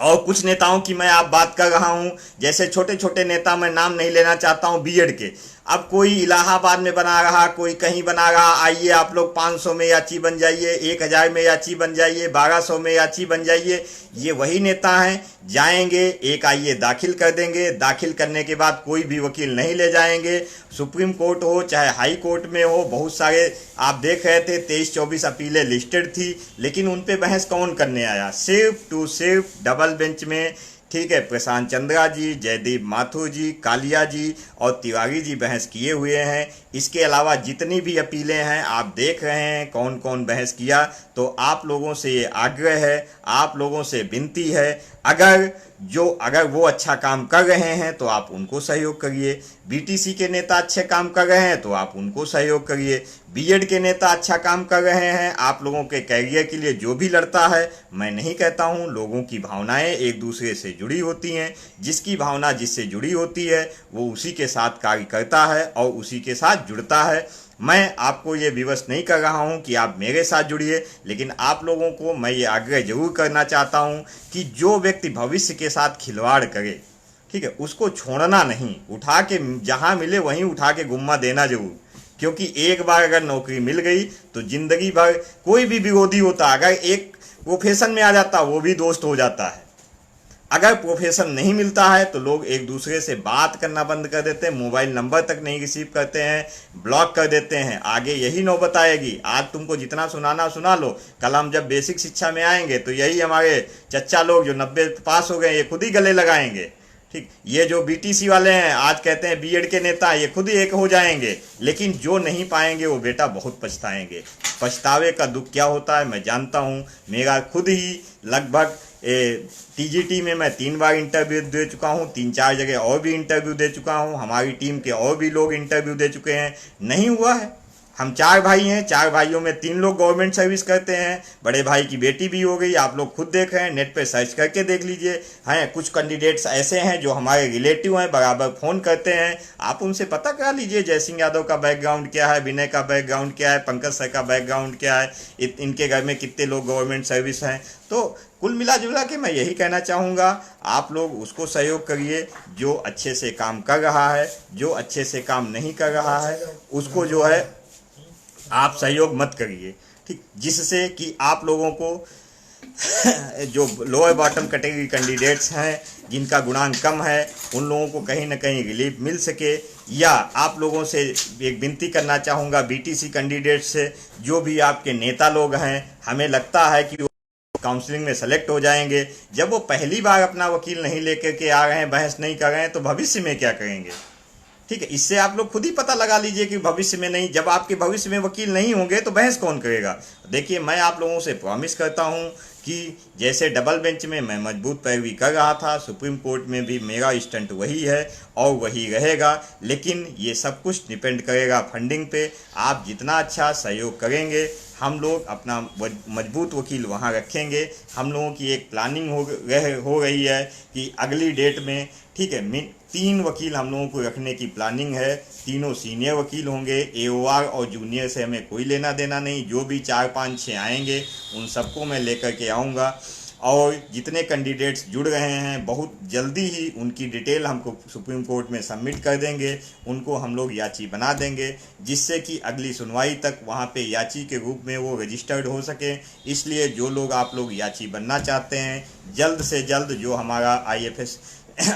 और कुछ नेताओं की मैं आप बात कर रहा हूं, जैसे छोटे छोटे नेता, मैं नाम नहीं लेना चाहता हूं, बीएड के, अब कोई इलाहाबाद में बना रहा, कोई कहीं बना रहा, आइए आप लोग 500 में याची बन जाइए, 1000 में याची बन जाइए, 1200 में याची बन जाइए। ये वही नेता हैं, जाएंगे एक आइए दाखिल कर देंगे, दाखिल करने के बाद कोई भी वकील नहीं ले जाएंगे। सुप्रीम कोर्ट हो चाहे हाई कोर्ट में हो, बहुत सारे आप देख रहे थे 23-24 अपीलें लिस्टेड थी, लेकिन उन पे बहस कौन करने आया, सिर्फ डबल बेंच में, ठीक है, प्रशांत चंद्रा जी, जयदीप माथुर जी, कालिया जी और तिवारी जी बहस किए हुए हैं। इसके अलावा जितनी भी अपीलें हैं आप देख रहे हैं कौन कौन बहस किया। तो आप लोगों से ये आग्रह है, आप लोगों से विनती है, अगर वो अच्छा काम कर रहे हैं तो आप उनको सहयोग करिए, बीटीसी के नेता अच्छे काम कर रहे हैं तो आप उनको सहयोग करिए, बीएड के नेता अच्छा काम कर रहे हैं, आप लोगों के कैरियर के लिए जो भी लड़ता है, मैं नहीं कहता हूं, लोगों की भावनाएं एक दूसरे से जुड़ी होती हैं, जिसकी भावना जिससे जुड़ी होती है वो उसी के साथ कार्य करता है और उसी के साथ जुड़ता है। मैं आपको ये विवश नहीं कर रहा हूं कि आप मेरे साथ जुड़िए, लेकिन आप लोगों को मैं ये आग्रह जरूर करना चाहता हूं कि जो व्यक्ति भविष्य के साथ खिलवाड़ करे, ठीक है, उसको छोड़ना नहीं, उठा के जहां मिले वहीं उठा के गुम्मा देना जरूर। क्योंकि एक बार अगर नौकरी मिल गई तो जिंदगी भर कोई भी विरोधी होता, अगर एक प्रोफेशन में आ जाता वो भी दोस्त हो जाता है। अगर प्रोफेशन नहीं मिलता है तो लोग एक दूसरे से बात करना बंद कर देते हैं, मोबाइल नंबर तक नहीं रिसीव करते हैं, ब्लॉक कर देते हैं। आगे यही नौबत आएगी, आज तुमको जितना सुनाना सुना लो, कल हम जब बेसिक शिक्षा में आएंगे तो यही हमारे चच्चा लोग जो 90 पास हो गए ये खुद ही गले लगाएंगे। ठीक, ये जो बीटीसी वाले हैं आज कहते हैं बीएड के नेता, ये खुद ही एक हो जाएंगे, लेकिन जो नहीं पाएंगे वो बेटा बहुत पछताएंगे। पछतावे का दुख क्या होता है मैं जानता हूँ, मेरा खुद ही लगभग टीजीटी में मैं 3 बार इंटरव्यू दे चुका हूँ, 3-4 जगह और भी इंटरव्यू दे चुका हूँ, हमारी टीम के और भी लोग इंटरव्यू दे चुके हैं, नहीं हुआ है। हम 4 भाई हैं, 4 भाइयों में 3 लोग गवर्नमेंट सर्विस करते हैं, बड़े भाई की बेटी भी हो गई, आप लोग खुद देख रहे हैं, नेट पे सर्च करके देख लीजिए। हैं कुछ कैंडिडेट्स ऐसे हैं जो हमारे रिलेटिव हैं, बराबर फ़ोन करते हैं, आप उनसे पता करा लीजिए जय सिंह यादव का बैकग्राउंड क्या है, विनय का बैकग्राउंड क्या है, पंकज सर का बैकग्राउंड क्या है, इनके घर में कितने लोग गवर्नमेंट सर्विस हैं। तो कुल मिला जुला के मैं यही कहना चाहूँगा, आप लोग उसको सहयोग करिए जो अच्छे से काम कर रहा है, जो अच्छे से काम नहीं कर रहा है उसको जो है आप सहयोग मत करिए, ठीक, जिससे कि आप लोगों को जो लोअर बॉटम कैटेगरी कैंडिडेट्स हैं जिनका गुणांक कम है उन लोगों को कहीं ना कहीं रिलीफ मिल सके। या आप लोगों से एक विनती करना चाहूँगा बीटीसी कैंडिडेट से, जो भी आपके नेता लोग हैं, हमें लगता है कि काउंसलिंग में सेलेक्ट हो जाएंगे, जब वो पहली बार अपना वकील नहीं लेकर के आ रहे हैं, बहस नहीं कर रहे हैं, तो भविष्य में क्या करेंगे। ठीक है, इससे आप लोग खुद ही पता लगा लीजिए कि भविष्य में नहीं, जब आपके भविष्य में वकील नहीं होंगे तो बहस कौन करेगा। देखिए मैं आप लोगों से प्रॉमिस करता हूं कि जैसे डबल बेंच में मैं मजबूत पैरवी कर रहा था, सुप्रीम कोर्ट में भी मेरा स्टंट वही है और वही रहेगा। लेकिन ये सब कुछ डिपेंड करेगा फंडिंग पे। आप जितना अच्छा सहयोग करेंगे, हम लोग अपना मजबूत वकील वहाँ रखेंगे। हम लोगों की एक प्लानिंग हो रही है कि अगली डेट में, ठीक है, 3 वकील हम लोगों को रखने की प्लानिंग है। तीनों सीनियर वकील होंगे। एओआर और जूनियर से हमें कोई लेना देना नहीं। जो भी 4, 5, 6 आएंगे उन सबको मैं लेकर के आऊँगा। और जितने कैंडिडेट्स जुड़ रहे हैं, बहुत जल्दी ही उनकी डिटेल हमको सुप्रीम कोर्ट में सबमिट कर देंगे। उनको हम लोग याची बना देंगे, जिससे कि अगली सुनवाई तक वहाँ पे याची के रूप में वो रजिस्टर्ड हो सके। इसलिए जो लोग आप लोग याची बनना चाहते हैं, जल्द से जल्द जो हमारा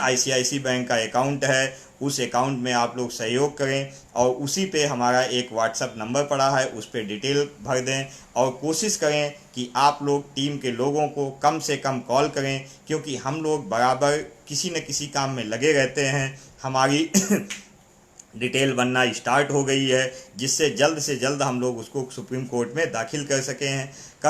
ICICI बैंक का अकाउंट है, उस अकाउंट में आप लोग सहयोग करें और उसी पे हमारा एक व्हाट्सएप नंबर पड़ा है, उस पर डिटेल भर दें। और कोशिश करें कि आप लोग टीम के लोगों को कम से कम कॉल करें, क्योंकि हम लोग बराबर किसी न किसी काम में लगे रहते हैं। हमारी डिटेल बनना स्टार्ट हो गई है, जिससे जल्द से जल्द हम लोग उसको सुप्रीम कोर्ट में दाखिल कर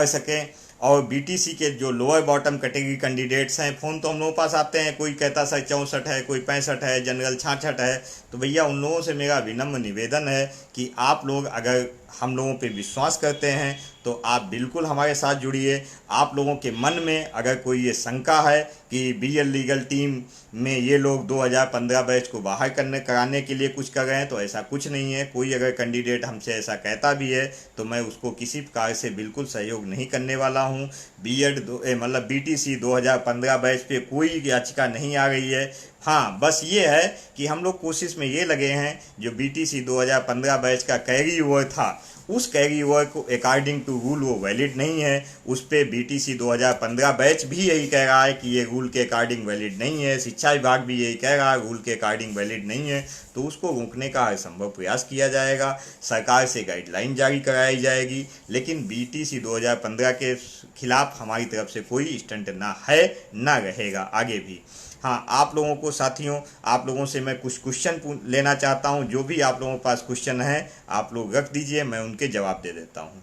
सकें। और BTC के जो लोअर बॉटम कैटेगरी कैंडिडेट्स हैं, फ़ोन तो हम लोगों के पास आते हैं, कोई कहता सर 64 है, कोई 65 है, जनरल 66 है। तो भैया उन लोगों से मेरा विनम्र निवेदन है कि आप लोग अगर हम लोगों पे विश्वास करते हैं तो आप बिल्कुल हमारे साथ जुड़िए। आप लोगों के मन में अगर कोई ये शंका है कि BL लीगल टीम में ये लोग 2015 बैच को बाहर कराने के लिए कुछ कर रहे हैं, तो ऐसा कुछ नहीं है। कोई अगर कैंडिडेट हमसे ऐसा कहता भी है तो मैं उसको किसी प्रकार से बिल्कुल सहयोग नहीं करने वाला हूँ। BTC 2015 बैच पे कोई याचिका नहीं आ रही है। हाँ, बस ये है कि हम लोग कोशिश में ये लगे हैं, जो BTC 2015 बैच का कैरी ओवर था, उस कैरी ओवर को अकॉर्डिंग टू रूल वो वैलिड नहीं है। उस पर BTC 2015 बैच भी यही कह रहा है कि ये रूल के अकॉर्डिंग वैलिड नहीं है। शिक्षा विभाग भी यही कह रहा है रूल के अकॉर्डिंग वैलिड नहीं है। तो उसको रोकने का हर संभव प्रयास किया जाएगा, सरकार से गाइडलाइन जारी कराई जाएगी। लेकिन BTC 2015 के खिलाफ हमारी तरफ से कोई स्टंट ना है, ना रहेगा आगे भी। हाँ, आप लोगों को साथियों, आप लोगों से मैं कुछ क्वेश्चन लेना चाहता हूँ। जो भी आप लोगों के पास क्वेश्चन है आप लोग रख दीजिए, मैं उनके जवाब दे देता हूँ।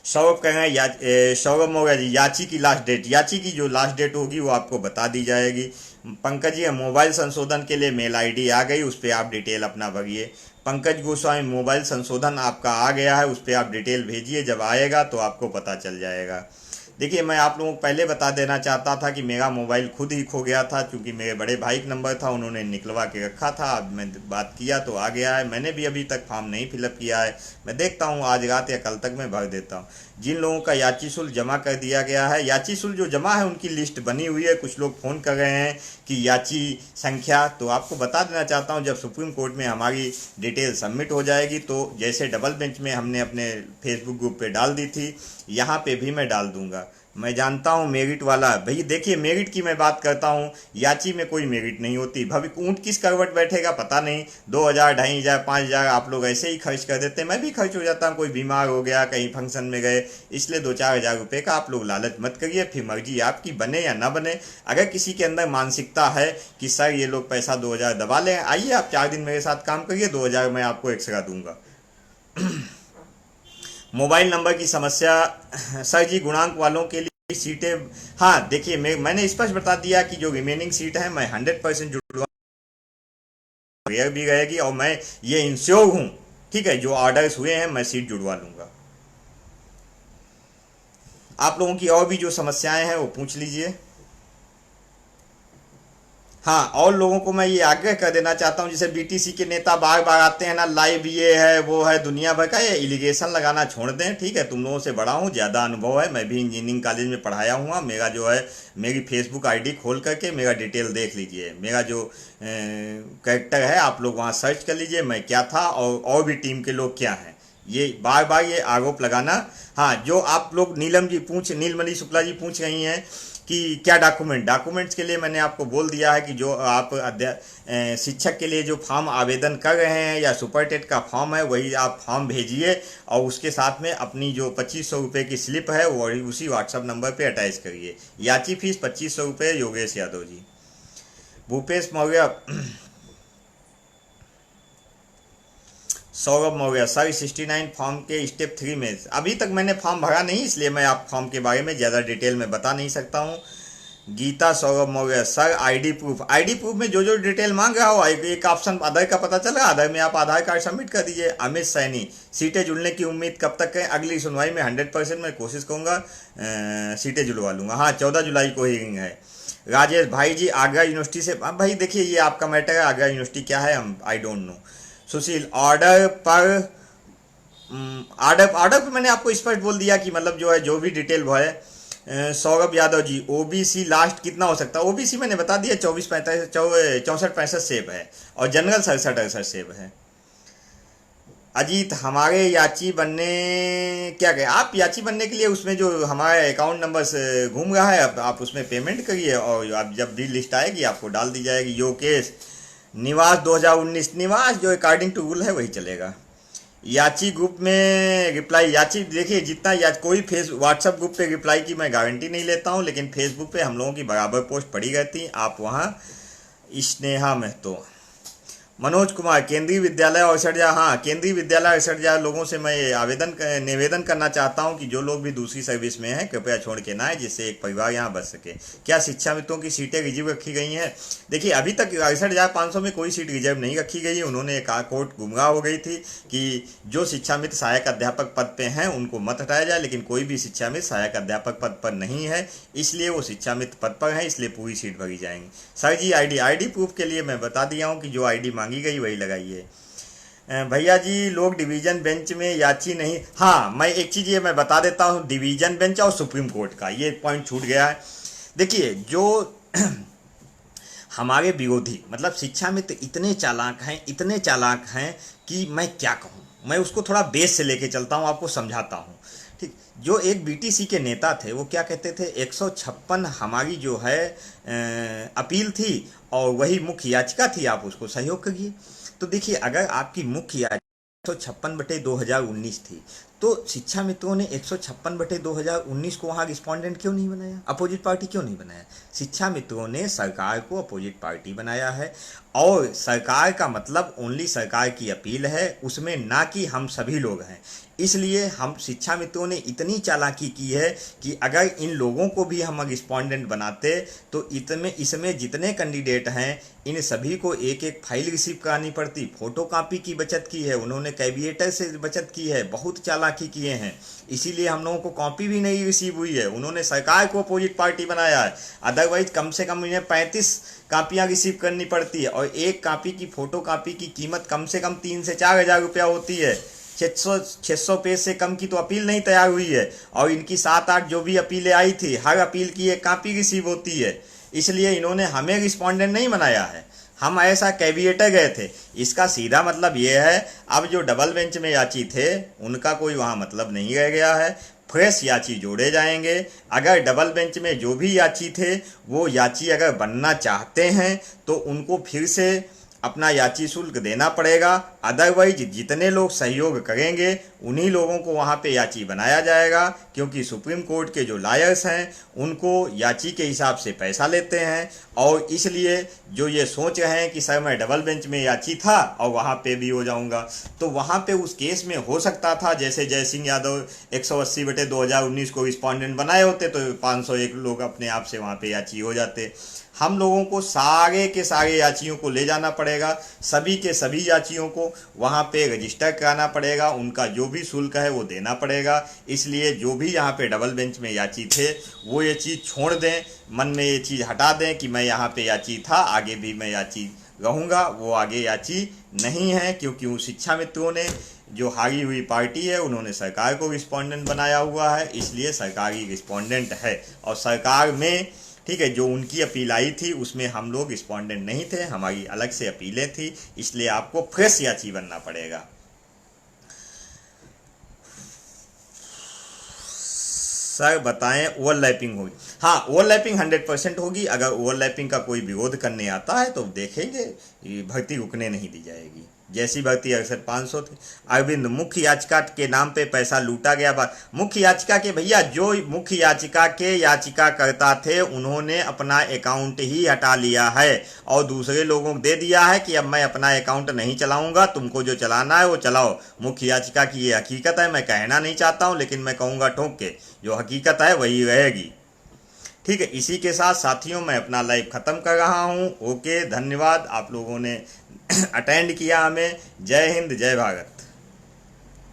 सौरभ कह रहे हैं सौरभ मौर्य जी, याची की लास्ट डेट, याची की जो लास्ट डेट होगी वो आपको बता दी जाएगी। पंकज जी, मोबाइल संशोधन के लिए मेल ID आ गई, उस पर आप डिटेल अपना भरिए। पंकज गोस्वामी, मोबाइल संशोधन आपका आ गया है, उस पर आप डिटेल भेजिए, जब आएगा तो आपको पता चल जाएगा। देखिए, मैं आप लोगों को पहले बता देना चाहता था कि मेरा मोबाइल खुद ही खो गया था, क्योंकि मेरे बड़े भाई का नंबर था, उन्होंने निकलवा के रखा था। अब मैं बात किया तो आ गया है। मैंने भी अभी तक फॉर्म नहीं फिलअप किया है, मैं देखता हूँ आज रात या कल तक मैं भर देता हूँ। जिन लोगों का याची शुल्क जमा कर दिया गया है, याची शुल्क जो जमा है उनकी लिस्ट बनी हुई है। कुछ लोग फ़ोन कर रहे हैं कि याची संख्या, तो आपको बता देना चाहता हूँ, जब सुप्रीम कोर्ट में हमारी डिटेल सबमिट हो जाएगी तो जैसे डबल बेंच में हमने अपने फेसबुक ग्रुप पे डाल दी थी, यहाँ पे भी मैं डाल दूंगा। मैं जानता हूँ मेरिट वाला, भई देखिए मेरिट की मैं बात करता हूँ, याची में कोई मेरिट नहीं होती। भविष्य ऊँट किस करवट बैठेगा पता नहीं, 2000, 2500, 5000 आप लोग ऐसे ही खर्च कर देते हैं। मैं भी खर्च हो जाता हूँ, कोई बीमार हो गया, कहीं फंक्शन में गए, इसलिए 2-4 हज़ार रुपये का आप लोग लालच मत करिए। फिर मर्जी आपकी, बने या ना बने। अगर किसी के अंदर मानसिकता है कि सर ये लोग पैसा 2000 दबा लें, आइए आप 4 दिन मेरे साथ काम करिए, 2000 मैं आपको एक्स्ट्रा दूंगा। मोबाइल नंबर की समस्या, सर जी गुणांक वालों के लिए सीटें, हाँ देखिए मैंने स्पष्ट बता दिया कि जो रिमेनिंग सीट है मैं 100% जुड़वा भी रहेगी, और मैं ये इंश्योर हूँ, ठीक है, जो ऑर्डर्स हुए हैं मैं सीट जुड़वा लूंगा। आप लोगों की और भी जो समस्याएं हैं वो पूछ लीजिए। हाँ, और लोगों को मैं ये आग्रह कर देना चाहता हूँ, जैसे BTC के नेता बार बार आते हैं ना, लाइव ये है वो है, दुनिया भर का, ये इलिगेशन लगाना छोड़ दें, ठीक है। तुम लोगों से बड़ा हूँ, ज़्यादा अनुभव है, मैं भी इंजीनियरिंग कॉलेज में पढ़ाया हुआ। मेरा जो है, मेरी फेसबुक ID खोल करके मेरा डिटेल देख लीजिए, मेरा जो कैरेक्टर है आप लोग वहाँ सर्च कर लीजिए, मैं क्या था और भी टीम के लोग क्या हैं। ये बार बार ये आरोप लगाना, हाँ, जो आप लोग नीलमणि शुक्ला जी पूछ रही हैं कि क्या डॉक्यूमेंट्स के लिए मैंने आपको बोल दिया है कि जो आप शिक्षक के लिए जो फॉर्म आवेदन कर रहे हैं या सुपरटेट का फॉर्म है, वही आप फॉर्म भेजिए, और उसके साथ में अपनी जो 2500 रुपये की स्लिप है वो उसी व्हाट्सएप नंबर पे अटैच करिए। याची फीस 2500 रुपये, योगेश यादव जी। भूपेश मौर्य, सौरभ मौर्य सर 69 फॉर्म के स्टेप 3 में अभी तक मैंने फॉर्म भरा नहीं, इसलिए मैं आप फॉर्म के बारे में ज़्यादा डिटेल में बता नहीं सकता हूँ। Geeta Saurabh Maurya sir ID proof में जो डिटेल मांग रहा हो, एक ऑप्शन आधार का पता चला, आधार में आप आधार कार्ड सबमिट कर दीजिए। अमित सैनी सीटें जुड़ने की उम्मीद कब तक है? अगली सुनवाई में 100% मैं कोशिश करूँगा सीटें जुड़वा लूँगा। हाँ, 14 जुलाई को हियरिंग है। राजेश भाई जी आगरा यूनिवर्सिटी से, अब भाई देखिए ये आपका मैटर है, आगरा यूनिवर्सिटी क्या है हम I don't know. Sushil order पर मैंने आपको स्पष्ट बोल दिया कि मतलब जो है जो भी डिटेल वो है। सौरभ यादव जी ओबीसी लास्ट कितना हो सकता है? ओबीसी मैंने बता दिया 64-65 सेब है और जनरल 67-68 सेब है। अजीत हमारे याची बनने क्या कहें आप, याची बनने के लिए उसमें जो हमारा अकाउंट नंबर से घूम रहा है अब आप उसमें पेमेंट करिए और आप जब भी लिस्ट आएगी आपको डाल दी जाएगी। योकेश निवास 2019 निवास जो अकॉर्डिंग टू रूल है वही चलेगा। याची ग्रुप में रिप्लाई याची देखिए जितना कोई व्हाट्सएप ग्रुप पे रिप्लाई की मैं गारंटी नहीं लेता हूँ, लेकिन फेसबुक पे हम लोगों की बराबर पोस्ट पड़ी रहती, आप वहाँ। स्नेहा महतो मनोज कुमार केंद्रीय विद्यालय और सरजा, हाँ केंद्रीय विद्यालय और सरजा लोगों से मैं निवेदन करना चाहता हूं कि जो लोग भी दूसरी सर्विस में हैं कृपया छोड़ के ना आए, जिससे एक परिवार यहां बच सके। क्या शिक्षा मित्रों की सीटें रिजर्व रखी गई हैं? देखिए अभी तक 68,500 में कोई सीट रिजर्व नहीं रखी गई है। उन्होंने एक कोर्ट गुमराह हो गई थी कि जो शिक्षा मित्र सहायक अध्यापक पद पे हैं उनको मत हटाया जाए, लेकिन कोई भी शिक्षा मित्र सहायक अध्यापक पद पर नहीं है, इसलिए वो शिक्षा मित्र पद पर हैं, इसलिए पूरी सीट भरी जाएंगी। सर जी आईडी प्रूफ के लिए मैं बता दिया हूँ कि जो आईडी मांगी गई वही लगाइए। भैया जी लोग डिवीजन बेंच में याची नहीं, हाँ मैं एक चीज़ ये मैं बता देता हूँ, डिवीजन बेंच और सुप्रीम कोर्ट का ये पॉइंट छूट गया है। देखिए जो हमारे विरोधी मतलब शिक्षा मित्र इतने चालाक हैं कि मैं क्या कहूँ, मैं उसको थोड़ा बेस से लेके चलता हूँ, आपको समझाता हूँ। ठीक, जो एक बीटीसी के नेता थे वो क्या कहते थे 156 हमारी जो है अपील थी और वही मुख्य याचिका थी, आप उसको सहयोग करिए। तो देखिए अगर आपकी मुख्य याचिका 156/2019 थी तो शिक्षा मित्रों ने 156/2019 को वहाँ रिस्पॉन्डेंट क्यों नहीं बनाया, अपोजिट पार्टी क्यों नहीं बनाया? शिक्षा मित्रों ने सरकार को अपोजिट पार्टी बनाया है और सरकार का मतलब ओनली सरकार की अपील है, उसमें ना कि हम सभी लोग हैं। इसलिए हम शिक्षा मित्रों ने इतनी चालाकी की है कि अगर इन लोगों को भी हम रिस्पॉन्डेंट बनाते तो इसमें जितने कैंडिडेट हैं इन सभी को एक एक फाइल रिसीव करानी पड़ती। फोटो कॉपी की बचत की है उन्होंने, कैविएटर से बचत की है, बहुत चालाकी किए हैं, इसीलिए हम लोगों को कॉपी भी नहीं रिसीव हुई है। उन्होंने सरकार को अपोजिट पार्टी बनाया है, अदरवाइज कम से कम इन्हें 35 कापियाँ रिसीव करनी पड़ती है और एक कापी की फोटो कापी की कीमत कम से कम 3 से 4 हज़ार रुपया होती है। 600 पेज से कम की तो अपील नहीं तैयार हुई है और इनकी 7-8 जो भी अपीलें आई थी हर अपील की एक कापी रिसीव होती है, इसलिए इन्होंने हमें रिस्पॉन्डेंट नहीं बनाया है, हम ऐसा कैविएटर गए थे। इसका सीधा मतलब ये है अब जो डबल बेंच में याची थे उनका कोई वहाँ मतलब नहीं रह गया है, फ्रेश याची जोड़े जाएंगे। अगर डबल बेंच में जो भी याची थे वो याची अगर बनना चाहते हैं तो उनको फिर से अपना याची शुल्क देना पड़ेगा, अदरवाइज जितने लोग सहयोग करेंगे उन्हीं लोगों को वहाँ पे याची बनाया जाएगा, क्योंकि सुप्रीम कोर्ट के जो लायर्स हैं उनको याची के हिसाब से पैसा लेते हैं। और इसलिए जो ये सोच रहे हैं कि सर मैं डबल बेंच में याची था और वहाँ पे भी हो जाऊँगा, तो वहाँ पे उस केस में हो सकता था जैसे जय सिंह यादव 180/2019 को रिस्पॉन्डेंट बनाए होते तो 501 लोग अपने आप से वहाँ पे याची हो जाते। हम लोगों को सारे के सारे याचियों को ले जाना पड़ेगा, सभी के सभी याचियों को वहाँ पे रजिस्टर कराना पड़ेगा, उनका जो भी शुल्क है वो देना पड़ेगा। इसलिए जो भी यहाँ पे डबल बेंच में याची थे वो ये चीज़ छोड़ दें, मन में ये चीज़ हटा दें कि मैं यहाँ पे याची था आगे भी मैं याची रहूँगा, वो आगे याची नहीं है, क्योंकि उन शिक्षा मित्रों ने जो हारी हुई पार्टी है उन्होंने सरकार को रिस्पॉन्डेंट बनाया हुआ है, इसलिए सरकारी रिस्पॉन्डेंट है। और सरकार में ठीक है जो उनकी अपील आई थी उसमें हम लोग रिस्पॉन्डेंट नहीं थे, हमारी अलग से अपीलें थी, इसलिए आपको फ्रेश याची बनना पड़ेगा। सर बताएं ओवरलैपिंग होगी? हाँ ओवरलैपिंग 100% होगी। अगर ओवरलैपिंग का कोई विरोध करने आता है तो देखेंगे, भर्ती रुकने नहीं दी जाएगी। जैसी भर्ती अक्सर 500 थे। अरविंद, मुख्य याचिका के नाम पे पैसा लूटा गया। बात मुख्य याचिका के भैया, जो मुख्य याचिका के याचिकाकर्ता थे उन्होंने अपना अकाउंट ही हटा लिया है और दूसरे लोगों को दे दिया है कि अब मैं अपना अकाउंट नहीं चलाऊंगा, तुमको जो चलाना है वो चलाओ। मुख्य याचिका की ये हकीकत है, मैं कहना नहीं चाहता हूं लेकिन मैं कहूँगा ठोक के, जो हकीकत है वही रहेगी। ठीक है, इसी के साथ साथियों मैं अपना लाइव ख़त्म कर रहा हूँ। ओके, धन्यवाद, आप लोगों ने अटेंड किया हमें। जय हिंद, जय भारत।